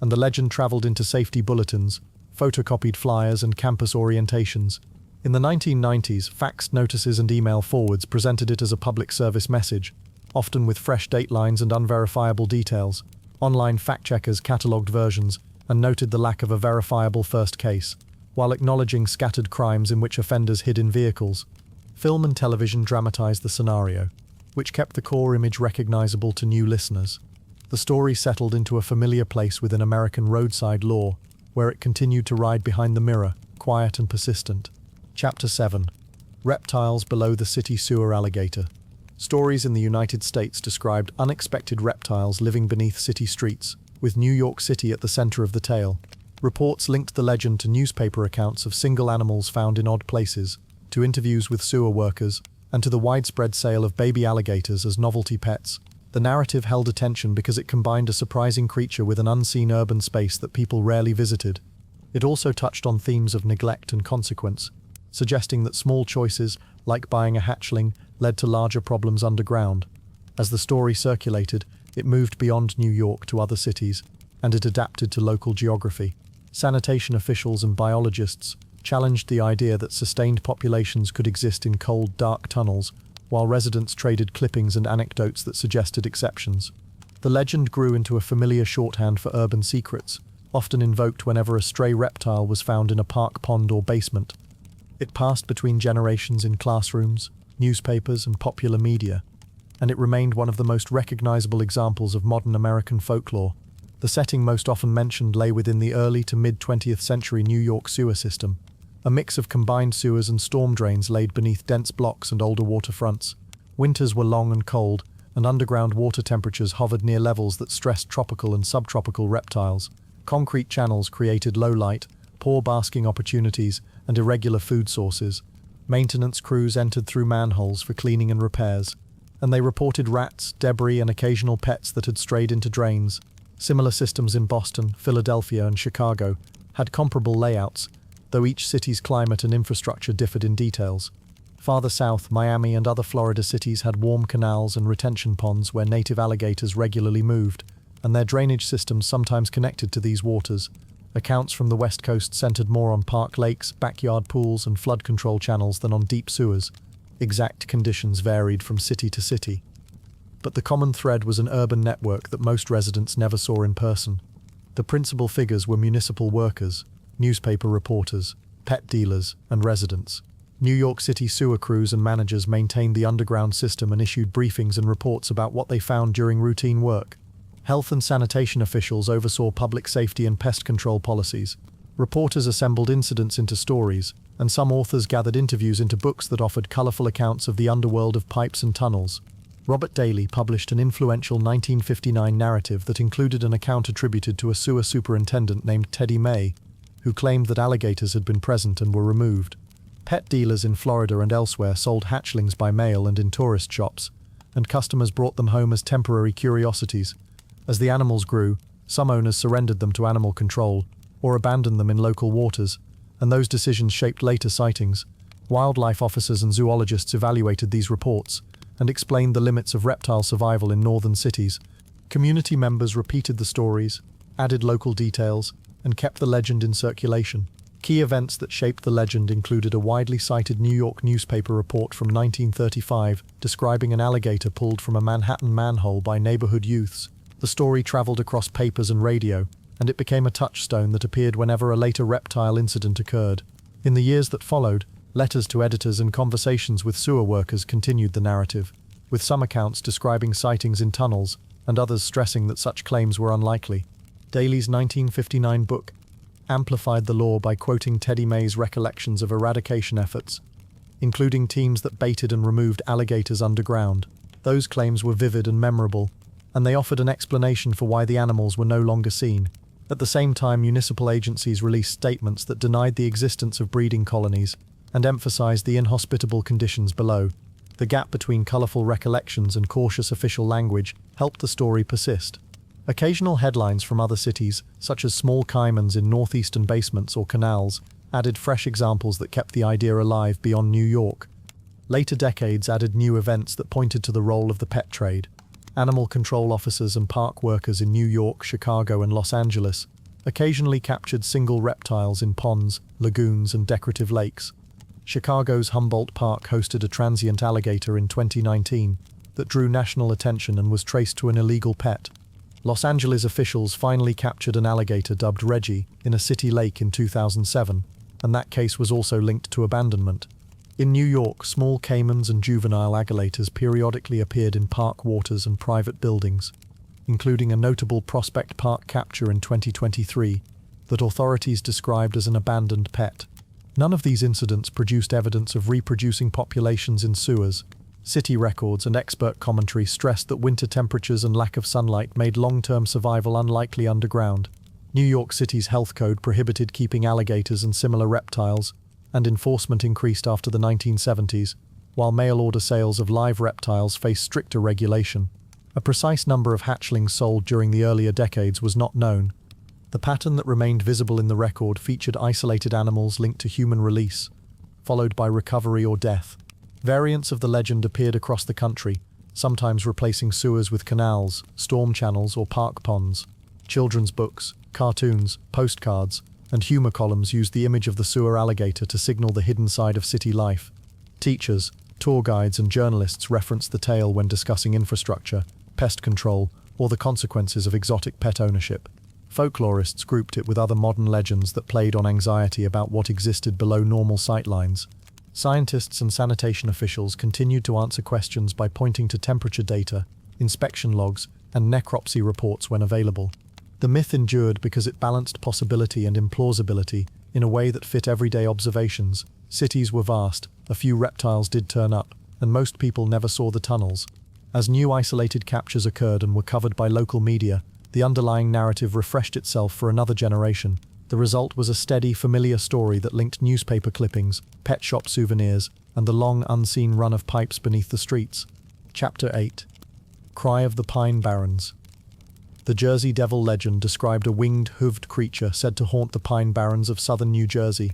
and the legend traveled into safety bulletins, photocopied flyers, and campus orientations. In the 1990s, faxed notices and email forwards presented it as a public service message, often with fresh datelines and unverifiable details. Online fact-checkers catalogued versions and noted the lack of a verifiable first case, while acknowledging scattered crimes in which offenders hid in vehicles. Film and television dramatized the scenario, which kept the core image recognizable to new listeners. The story settled into a familiar place within American roadside lore, where it continued to ride behind the mirror, quiet and persistent. Chapter 7. Reptiles Below the City Sewer Alligator. Stories in the United States described unexpected reptiles living beneath city streets, with New York City at the center of the tale. Reports linked the legend to newspaper accounts of single animals found in odd places, to interviews with sewer workers, and to the widespread sale of baby alligators as novelty pets. The narrative held attention because it combined a surprising creature with an unseen urban space that people rarely visited. It also touched on themes of neglect and consequence, suggesting that small choices, like buying a hatchling, led to larger problems underground. As the story circulated, it moved beyond New York to other cities, and it adapted to local geography. Sanitation officials and biologists challenged the idea that sustained populations could exist in cold, dark tunnels, while residents traded clippings and anecdotes that suggested exceptions. The legend grew into a familiar shorthand for urban secrets, often invoked whenever a stray reptile was found in a park pond or basement. It passed between generations in classrooms, newspapers, and popular media, and it remained one of the most recognizable examples of modern American folklore. The setting most often mentioned lay within the early to mid-20th century New York sewer system, a mix of combined sewers and storm drains laid beneath dense blocks and older waterfronts. Winters were long and cold, and underground water temperatures hovered near levels that stressed tropical and subtropical reptiles. Concrete channels created low light, poor basking opportunities, and irregular food sources. Maintenance crews entered through manholes for cleaning and repairs, and they reported rats, debris, and occasional pets that had strayed into drains. Similar systems in Boston, Philadelphia, and Chicago had comparable layouts, though each city's climate and infrastructure differed in details. Farther south, Miami and other Florida cities had warm canals and retention ponds where native alligators regularly moved, and their drainage systems sometimes connected to these waters. Accounts from the West Coast centered more on park lakes, backyard pools, and flood control channels than on deep sewers. Exact conditions varied from city to city, but the common thread was an urban network that most residents never saw in person. The principal figures were municipal workers, newspaper reporters, pet dealers, and residents. New York City sewer crews and managers maintained the underground system and issued briefings and reports about what they found during routine work. Health and sanitation officials oversaw public safety and pest control policies. Reporters assembled incidents into stories, and some authors gathered interviews into books that offered colorful accounts of the underworld of pipes and tunnels. Robert Daly published an influential 1959 narrative that included an account attributed to a sewer superintendent named Teddy May, who claimed that alligators had been present and were removed. Pet dealers in Florida and elsewhere sold hatchlings by mail and in tourist shops, and customers brought them home as temporary curiosities. As the animals grew, some owners surrendered them to animal control or abandoned them in local waters, and those decisions shaped later sightings. Wildlife officers and zoologists evaluated these reports and explained the limits of reptile survival in northern cities. Community members repeated the stories, added local details, and kept the legend in circulation. Key events that shaped the legend included a widely cited New York newspaper report from 1935 describing an alligator pulled from a Manhattan manhole by neighborhood youths. The story traveled across papers and radio, and it became a touchstone that appeared whenever a later reptile incident occurred. In the years that followed, letters to editors and conversations with sewer workers continued the narrative, with some accounts describing sightings in tunnels and others stressing that such claims were unlikely. Daly's 1959 book amplified the lore by quoting Teddy May's recollections of eradication efforts, including teams that baited and removed alligators underground. Those claims were vivid and memorable, and they offered an explanation for why the animals were no longer seen. At the same time, municipal agencies released statements that denied the existence of breeding colonies and emphasized the inhospitable conditions below. The gap between colorful recollections and cautious official language helped the story persist. Occasional headlines from other cities, such as small caimans in northeastern basements or canals, added fresh examples that kept the idea alive beyond New York. Later decades added new events that pointed to the role of the pet trade. Animal control officers and park workers in New York, Chicago, and Los Angeles occasionally captured single reptiles in ponds, lagoons, and decorative lakes. Chicago's Humboldt Park hosted a transient alligator in 2019 that drew national attention and was traced to an illegal pet. Los Angeles officials finally captured an alligator dubbed Reggie in a city lake in 2007, and that case was also linked to abandonment. In New York, small caimans and juvenile alligators periodically appeared in park waters and private buildings, including a notable Prospect Park capture in 2023 that authorities described as an abandoned pet. None of these incidents produced evidence of reproducing populations in sewers. City records and expert commentary stressed that winter temperatures and lack of sunlight made long-term survival unlikely underground. New York City's health code prohibited keeping alligators and similar reptiles, and enforcement increased after the 1970s, while mail-order sales of live reptiles faced stricter regulation. A precise number of hatchlings sold during the earlier decades was not known. The pattern that remained visible in the record featured isolated animals linked to human release, followed by recovery or death. Variants of the legend appeared across the country, sometimes replacing sewers with canals, storm channels, or park ponds. Children's books, cartoons, postcards, and humor columns used the image of the sewer alligator to signal the hidden side of city life. Teachers, tour guides, and journalists referenced the tale when discussing infrastructure, pest control, or the consequences of exotic pet ownership. Folklorists grouped it with other modern legends that played on anxiety about what existed below normal sightlines. Scientists and sanitation officials continued to answer questions by pointing to temperature data, inspection logs, and necropsy reports when available. The myth endured because it balanced possibility and implausibility in a way that fit everyday observations. Cities were vast, a few reptiles did turn up, and most people never saw the tunnels. As new isolated captures occurred and were covered by local media, the underlying narrative refreshed itself for another generation. The result was a steady, familiar story that linked newspaper clippings, pet shop souvenirs, and the long, unseen run of pipes beneath the streets. Chapter 8. Cry of the Pine Barrens. The Jersey Devil legend described a winged, hooved creature said to haunt the Pine Barrens of southern New Jersey.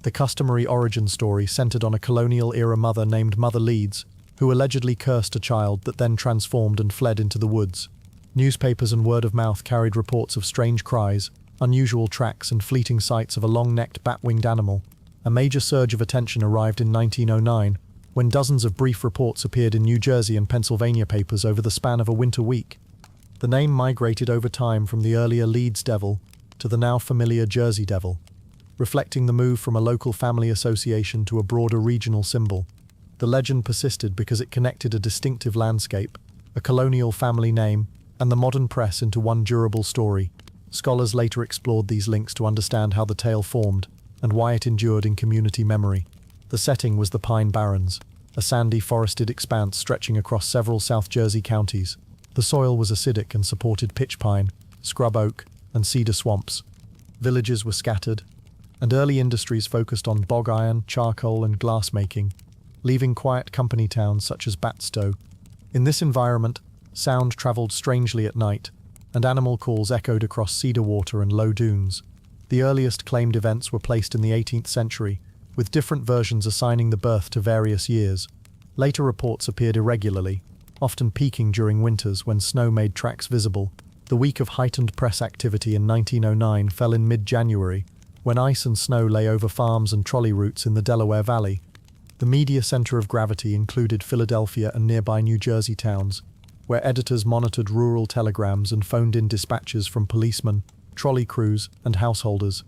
The customary origin story centered on a colonial-era mother named Mother Leeds, who allegedly cursed a child that then transformed and fled into the woods. Newspapers and word of mouth carried reports of strange cries, unusual tracks, and fleeting sights of a long-necked bat-winged animal. A major surge of attention arrived in 1909, when dozens of brief reports appeared in New Jersey and Pennsylvania papers over the span of a winter week. The name migrated over time from the earlier Leeds Devil to the now familiar Jersey Devil, reflecting the move from a local family association to a broader regional symbol. The legend persisted because it connected a distinctive landscape, a colonial family name, and the modern press into one durable story. Scholars later explored these links to understand how the tale formed and why it endured in community memory. The setting was the Pine Barrens, a sandy forested expanse stretching across several South Jersey counties. The soil was acidic and supported pitch pine, scrub oak, and cedar swamps. Villages were scattered, and early industries focused on bog iron, charcoal, and glass making, leaving quiet company towns such as Batstow. In this environment, sound traveled strangely at night, and animal calls echoed across cedar water and low dunes. The earliest claimed events were placed in the 18th century, with different versions assigning the birth to various years. Later reports appeared irregularly, often peaking during winters when snow made tracks visible. The week of heightened press activity in 1909 fell in mid-January, when ice and snow lay over farms and trolley routes in the Delaware Valley. The media center of gravity included Philadelphia and nearby New Jersey towns, where editors monitored rural telegrams and phoned in dispatches from policemen, trolley crews, and householders.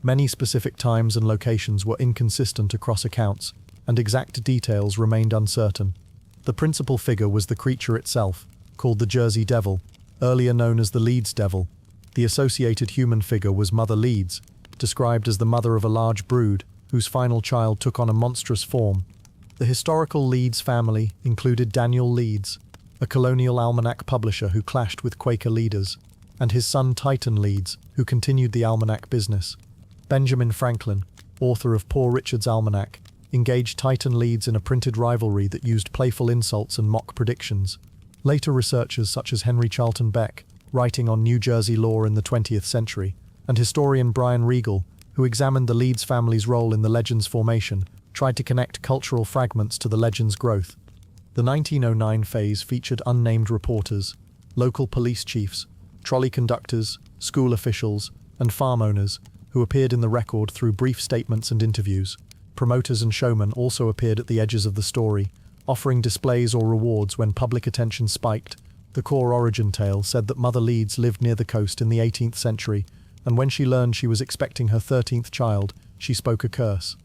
Many specific times and locations were inconsistent across accounts, and exact details remained uncertain. The principal figure was the creature itself, called the Jersey Devil, earlier known as the Leeds Devil. The associated human figure was Mother Leeds, described as the mother of a large brood, whose final child took on a monstrous form. The historical Leeds family included Daniel Leeds, a colonial almanac publisher who clashed with Quaker leaders, and his son Titan Leeds, who continued the almanac business. Benjamin Franklin, author of Poor Richard's Almanac, engaged Titan Leeds in a printed rivalry that used playful insults and mock predictions. Later researchers such as Henry Charlton Beck, writing on New Jersey law in the 20th century, and historian Brian Regal, who examined the Leeds family's role in the legend's formation, tried to connect cultural fragments to the legend's growth. The 1909 phase featured unnamed reporters, local police chiefs, trolley conductors, school officials, and farm owners, who appeared in the record through brief statements and interviews. Promoters and showmen also appeared at the edges of the story, offering displays or rewards when public attention spiked. The core origin tale said that Mother Leeds lived near the coast in the 18th century, and when she learned she was expecting her 13th child, she spoke a curse.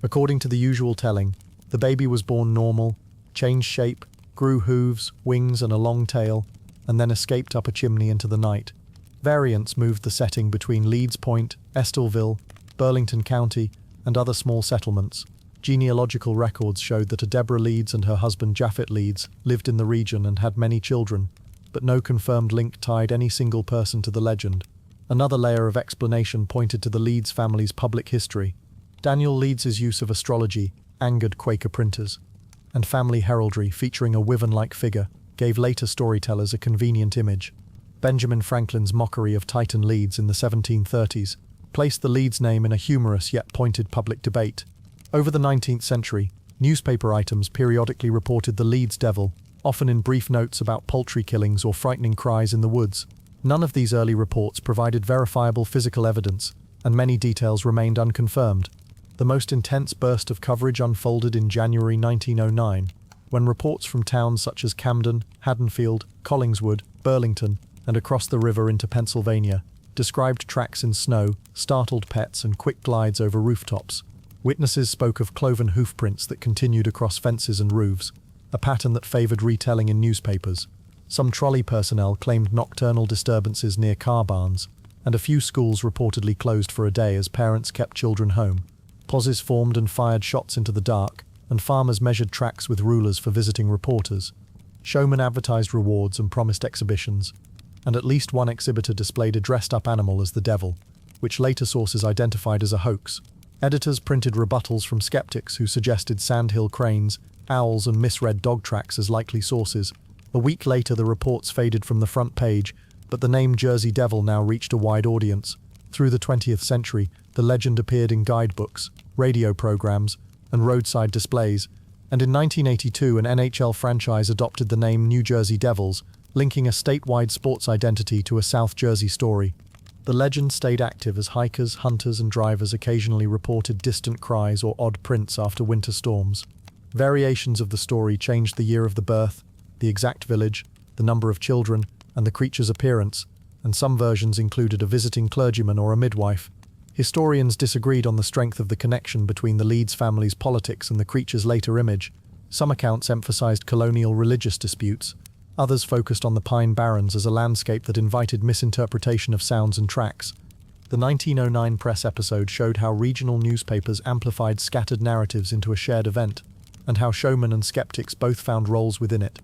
According to the usual telling, the baby was born normal, changed shape, grew hooves, wings, and a long tail, and then escaped up a chimney into the night. Variants moved the setting between Leeds Point, Estelville, Burlington County, and other small settlements. Genealogical records showed that a Deborah Leeds and her husband Japhet Leeds lived in the region and had many children, but no confirmed link tied any single person to the legend. Another layer of explanation pointed to the Leeds family's public history. Daniel Leeds's use of astrology angered Quaker printers, and family heraldry featuring a wyvern-like figure gave later storytellers a convenient image. Benjamin Franklin's mockery of Titan Leeds in the 1730s placed the Leeds name in a humorous yet pointed public debate. Over the 19th century, newspaper items periodically reported the Leeds Devil, often in brief notes about poultry killings or frightening cries in the woods. None of these early reports provided verifiable physical evidence, and many details remained unconfirmed. The most intense burst of coverage unfolded in January 1909, when reports from towns such as Camden, Haddonfield, Collingswood, Burlington, and across the river into Pennsylvania described tracks in snow, startled pets, and quick glides over rooftops. Witnesses spoke of cloven hoofprints that continued across fences and roofs, a pattern that favored retelling in newspapers. Some trolley personnel claimed nocturnal disturbances near car barns, and a few schools reportedly closed for a day as parents kept children home. Posses formed and fired shots into the dark, and farmers measured tracks with rulers for visiting reporters. Showmen advertised rewards and promised exhibitions, and at least one exhibitor displayed a dressed-up animal as the devil, which later sources identified as a hoax. Editors printed rebuttals from skeptics who suggested sandhill cranes, owls, and misread dog tracks as likely sources. A week later, the reports faded from the front page, but the name Jersey Devil now reached a wide audience. Through the 20th century, the legend appeared in guidebooks, radio programs, and roadside displays, and in 1982 an NHL franchise adopted the name New Jersey Devils, linking a statewide sports identity to a South Jersey story. The legend stayed active as hikers, hunters, and drivers occasionally reported distant cries or odd prints after winter storms. Variations of the story changed the year of the birth, the exact village, the number of children, and the creature's appearance, and some versions included a visiting clergyman or a midwife. Historians disagreed on the strength of the connection between the Leeds family's politics and the creature's later image. Some accounts emphasized colonial religious disputes. Others focused on the Pine Barrens as a landscape that invited misinterpretation of sounds and tracks. The 1909 press episode showed how regional newspapers amplified scattered narratives into a shared event, and how showmen and skeptics both found roles within it.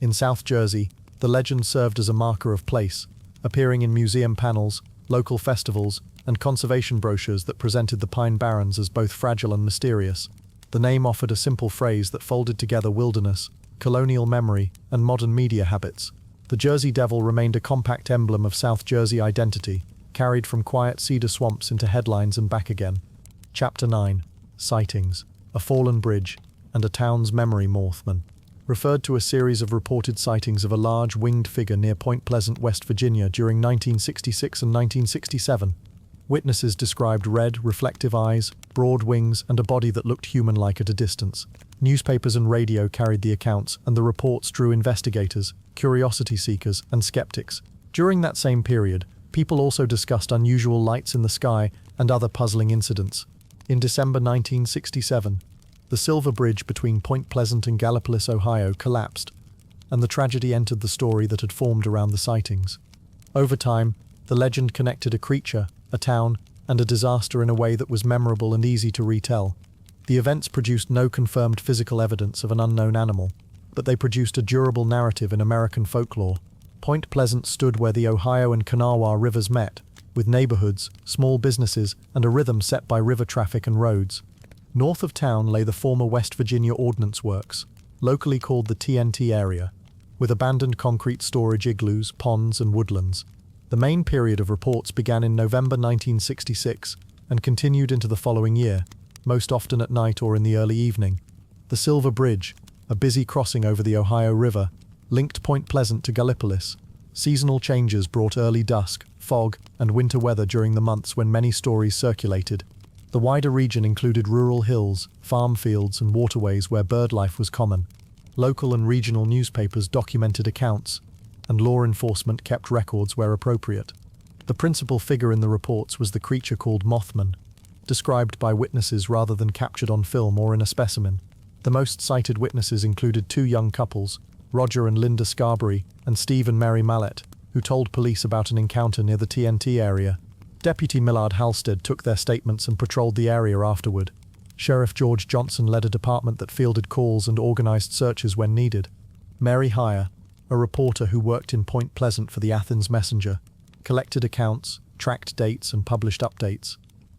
In South Jersey, the legend served as a marker of place, appearing in museum panels, local festivals, and conservation brochures that presented the Pine Barrens as both fragile and mysterious. The name offered a simple phrase that folded together wilderness, colonial memory, and modern media habits. The Jersey Devil remained a compact emblem of South Jersey identity, carried from quiet cedar swamps into headlines and back again. Chapter 9. Sightings. A fallen bridge, and a town's memory. Mothman referred to a series of reported sightings of a large winged figure near Point Pleasant, West Virginia during 1966 and 1967. Witnesses described red, reflective eyes, broad wings, and a body that looked human-like at a distance. Newspapers and radio carried the accounts, and the reports drew investigators, curiosity seekers, and skeptics. During that same period, people also discussed unusual lights in the sky and other puzzling incidents. In December 1967, the Silver Bridge between Point Pleasant and Gallipolis, Ohio, collapsed, and the tragedy entered the story that had formed around the sightings. Over time, the legend connected a creature, a town, and a disaster in a way that was memorable and easy to retell. The events produced no confirmed physical evidence of an unknown animal, but they produced a durable narrative in American folklore. Point Pleasant stood where the Ohio and Kanawha rivers met, with neighborhoods, small businesses, and a rhythm set by river traffic and roads. North of town lay the former West Virginia Ordnance Works, locally called the TNT area, with abandoned concrete storage igloos, ponds, and woodlands. The main period of reports began in November 1966 and continued into the following year, most often at night or in the early evening. The Silver Bridge, a busy crossing over the Ohio River, linked Point Pleasant to Gallipolis. Seasonal changes brought early dusk, fog, and winter weather during the months when many stories circulated. The wider region included rural hills, farm fields, and waterways where bird life was common. Local and regional newspapers documented accounts, and law enforcement kept records where appropriate. The principal figure in the reports was the creature called Mothman, described by witnesses rather than captured on film or in a specimen. The most cited witnesses included two young couples, Roger and Linda Scarberry, and Steve and Mary Mallett, who told police about an encounter near the TNT area. Deputy Millard Halstead took their statements and patrolled the area afterward. Sheriff George Johnson led a department that fielded calls and organized searches when needed. Mary Heyer, a reporter who worked in Point Pleasant for the Athens Messenger, collected accounts, tracked dates, and published updates.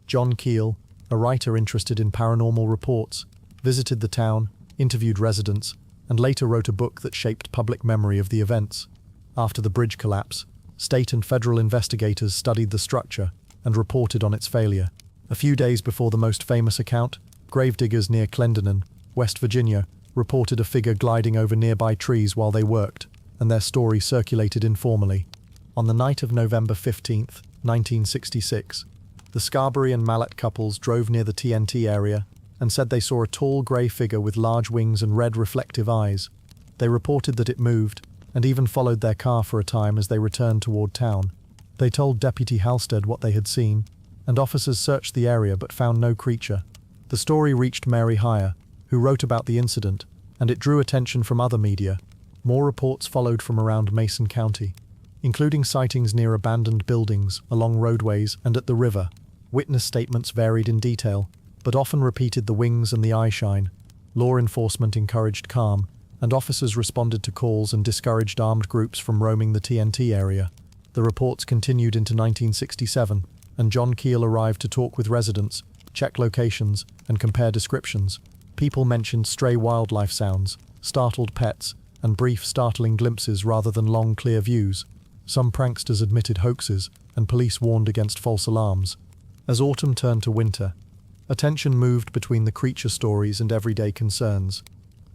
John Keel, a writer interested in paranormal reports, visited the town, interviewed residents, and later wrote a book that shaped public memory of the events. After the bridge collapse, state and federal investigators studied the structure and reported on its failure. A few days before the most famous account, gravediggers near Clendenin, West Virginia, reported a figure gliding over nearby trees while they worked, and their story circulated informally. On the night of November 15, 1966, the Scarberry and Mallett couples drove near the TNT area and said they saw a tall grey figure with large wings and red reflective eyes. They reported that it moved, and even followed their car for a time as they returned toward town. They told Deputy Halstead what they had seen, and officers searched the area but found no creature. The story reached Mary Heyer, who wrote about the incident, and it drew attention from other media. More reports followed from around Mason County, including sightings near abandoned buildings, along roadways, and at the river. Witness statements varied in detail, but often repeated the wings and the eyeshine. Law enforcement encouraged calm, and officers responded to calls and discouraged armed groups from roaming the TNT area. The reports continued into 1967, and John Keel arrived to talk with residents, check locations, and compare descriptions. People mentioned stray wildlife sounds, startled pets, and brief, startling glimpses rather than long, clear views. Some pranksters admitted hoaxes, and police warned against false alarms. As autumn turned to winter, attention moved between the creature stories and everyday concerns.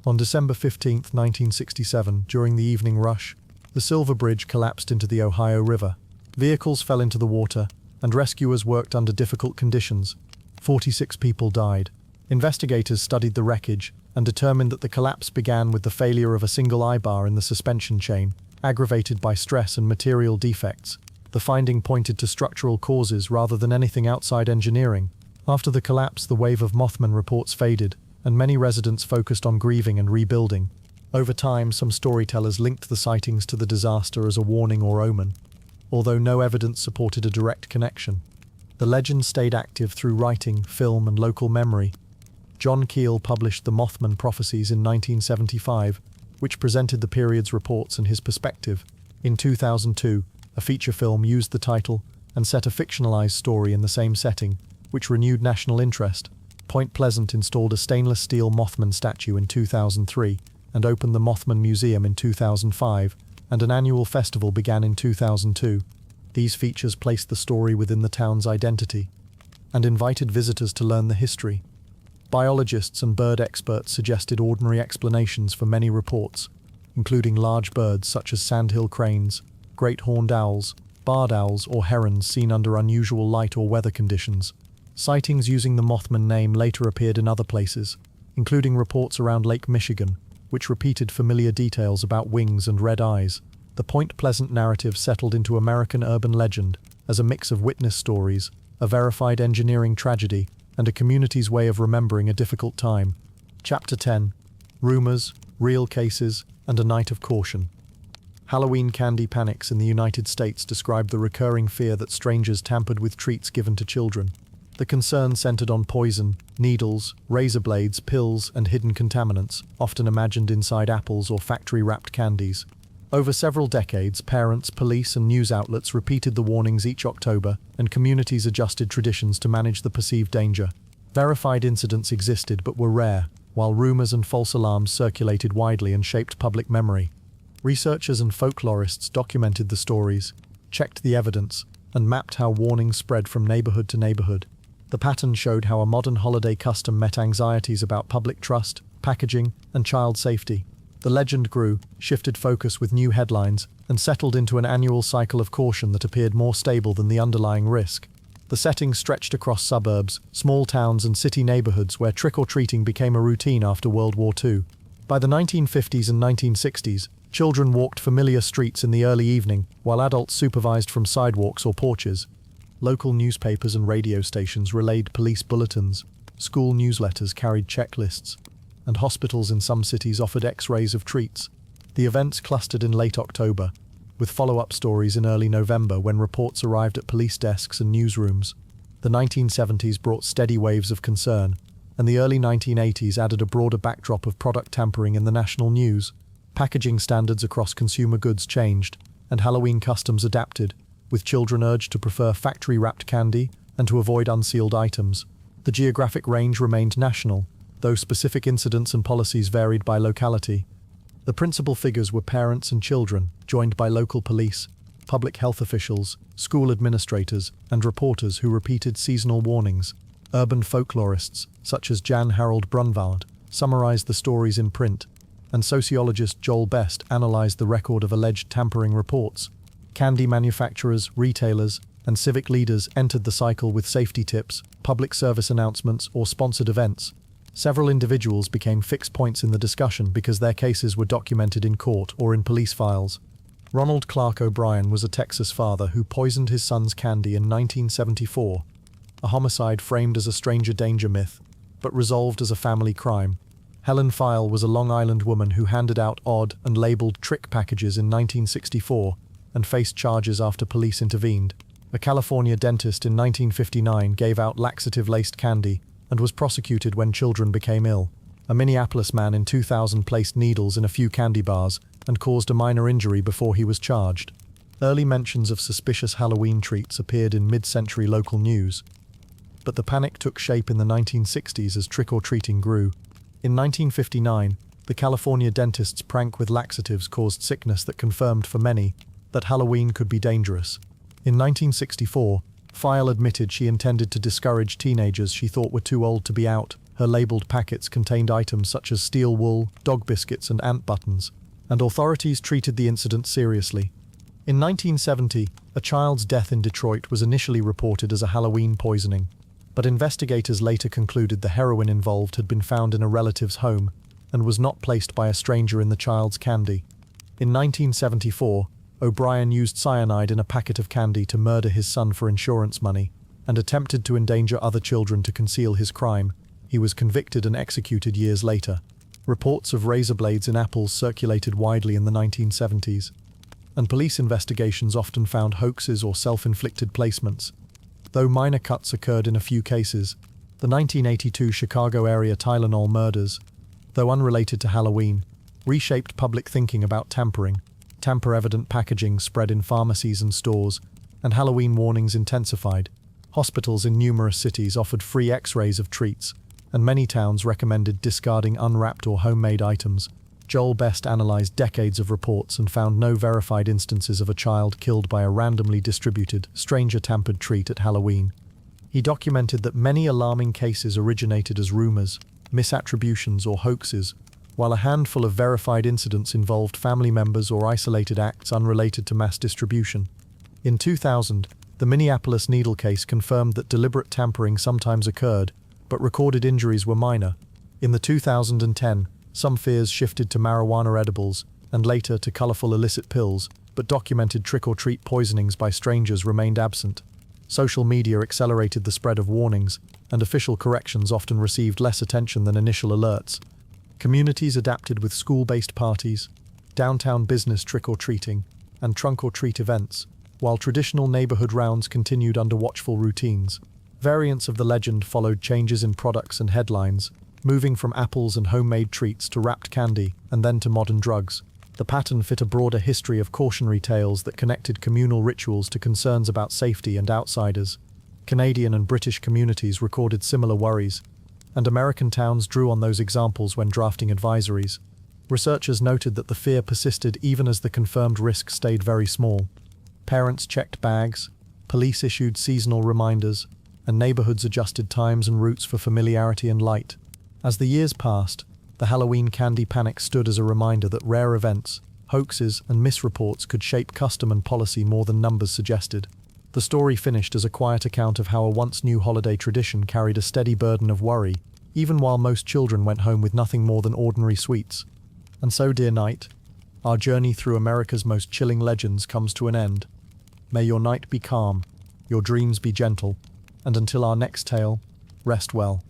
On December 15, 1967, during the evening rush, the Silver Bridge collapsed into the Ohio River. Vehicles fell into the water, and rescuers worked under difficult conditions. 46 people died. Investigators studied the wreckage and determined that the collapse began with the failure of a single eye-bar in the suspension chain, aggravated by stress and material defects. The finding pointed to structural causes rather than anything outside engineering. After the collapse, the wave of Mothman reports faded, and many residents focused on grieving and rebuilding. Over time, some storytellers linked the sightings to the disaster as a warning or omen, although no evidence supported a direct connection. The legend stayed active through writing, film, and local memory. John Keel published The Mothman Prophecies in 1975, which presented the period's reports and his perspective. In 2002, a feature film used the title and set a fictionalized story in the same setting, which renewed national interest. Point Pleasant installed a stainless steel Mothman statue in 2003 and opened the Mothman Museum in 2005, and an annual festival began in 2002. These features placed the story within the town's identity and invited visitors to learn the history. Biologists and bird experts suggested ordinary explanations for many reports, including large birds such as sandhill cranes, great horned owls, barred owls, or herons seen under unusual light or weather conditions. Sightings using the Mothman name later appeared in other places, including reports around Lake Michigan, which repeated familiar details about wings and red eyes. The Point Pleasant narrative settled into American urban legend as a mix of witness stories, a verified engineering tragedy, and a community's way of remembering a difficult time. Chapter 10. Rumors, Real Cases, and a Night of Caution. Halloween candy panics in the United States described the recurring fear that strangers tampered with treats given to children. The concern centered on poison, needles, razor blades, pills, and hidden contaminants, often imagined inside apples or factory-wrapped candies. Over several decades, parents, police, and news outlets repeated the warnings each October, and communities adjusted traditions to manage the perceived danger. Verified incidents existed but were rare, while rumors and false alarms circulated widely and shaped public memory. Researchers and folklorists documented the stories, checked the evidence, and mapped how warnings spread from neighborhood to neighborhood. The pattern showed how a modern holiday custom met anxieties about public trust, packaging, and child safety. The legend grew, shifted focus with new headlines, and settled into an annual cycle of caution that appeared more stable than the underlying risk. The setting stretched across suburbs, small towns, and city neighborhoods where trick-or-treating became a routine after World War II. By the 1950s and 1960s, children walked familiar streets in the early evening, while adults supervised from sidewalks or porches. Local newspapers and radio stations relayed police bulletins, school newsletters carried checklists, and hospitals in some cities offered X-rays of treats. The events clustered in late October, with follow-up stories in early November when reports arrived at police desks and newsrooms. The 1970s brought steady waves of concern, and the early 1980s added a broader backdrop of product tampering in the national news. Packaging standards across consumer goods changed, and Halloween customs adapted, with children urged to prefer factory-wrapped candy and to avoid unsealed items. The geographic range remained national, though specific incidents and policies varied by locality. The principal figures were parents and children, joined by local police, public health officials, school administrators, and reporters who repeated seasonal warnings. Urban folklorists, such as Jan Harold Brunvald, summarized the stories in print, and sociologist Joel Best analyzed the record of alleged tampering reports. Candy manufacturers, retailers, and civic leaders entered the cycle with safety tips, public service announcements, or sponsored events. Several individuals became fixed points in the discussion because their cases were documented in court or in police files. Ronald Clark O'Brien was a Texas father who poisoned his son's candy in 1974, a homicide framed as a stranger danger myth, but resolved as a family crime. Helen File was a Long Island woman who handed out odd and labeled trick packages in 1964 and faced charges after police intervened. A California dentist in 1959 gave out laxative-laced candy and was prosecuted when children became ill. A Minneapolis man in 2000 placed needles in a few candy bars and caused a minor injury before he was charged. Early mentions of suspicious Halloween treats appeared in mid-century local news, but the panic took shape in the 1960s as trick-or-treating grew. In 1959, the California dentist's prank with laxatives caused sickness that confirmed for many that Halloween could be dangerous. In 1964, File admitted she intended to discourage teenagers she thought were too old to be out. Her labeled packets contained items such as steel wool, dog biscuits, and ant buttons, and authorities treated the incident seriously. In 1970, a child's death in Detroit was initially reported as a Halloween poisoning, but investigators later concluded the heroin involved had been found in a relative's home and was not placed by a stranger in the child's candy. In 1974, O'Brien used cyanide in a packet of candy to murder his son for insurance money and attempted to endanger other children to conceal his crime. He was convicted and executed years later. Reports of razor blades in apples circulated widely in the 1970s, and police investigations often found hoaxes or self-inflicted placements. Though minor cuts occurred in a few cases, the 1982 Chicago area Tylenol murders, though unrelated to Halloween, reshaped public thinking about tampering. Tamper-evident packaging spread in pharmacies and stores, and Halloween warnings intensified. Hospitals in numerous cities offered free X-rays of treats, and many towns recommended discarding unwrapped or homemade items. Joel Best analyzed decades of reports and found no verified instances of a child killed by a randomly distributed, stranger-tampered treat at Halloween. He documented that many alarming cases originated as rumors, misattributions, or hoaxes, while a handful of verified incidents involved family members or isolated acts unrelated to mass distribution. In 2000, the Minneapolis needle case confirmed that deliberate tampering sometimes occurred, but recorded injuries were minor. In the 2010, some fears shifted to marijuana edibles and later to colorful illicit pills, but documented trick-or-treat poisonings by strangers remained absent. Social media accelerated the spread of warnings, and official corrections often received less attention than initial alerts. Communities adapted with school-based parties, downtown business trick-or-treating, and trunk-or-treat events, while traditional neighborhood rounds continued under watchful routines. Variants of the legend followed changes in products and headlines, moving from apples and homemade treats to wrapped candy and then to modern drugs. The pattern fit a broader history of cautionary tales that connected communal rituals to concerns about safety and outsiders. Canadian and British communities recorded similar worries, and American towns drew on those examples when drafting advisories. Researchers noted that the fear persisted even as the confirmed risk stayed very small. Parents checked bags, police issued seasonal reminders, and neighborhoods adjusted times and routes for familiarity and light. As the years passed, the Halloween candy panic stood as a reminder that rare events, hoaxes, and misreports could shape custom and policy more than numbers suggested. The story finished as a quiet account of how a once-new holiday tradition carried a steady burden of worry, even while most children went home with nothing more than ordinary sweets. And so, dear night, our journey through America's most chilling legends comes to an end. May your night be calm, your dreams be gentle, and until our next tale, rest well.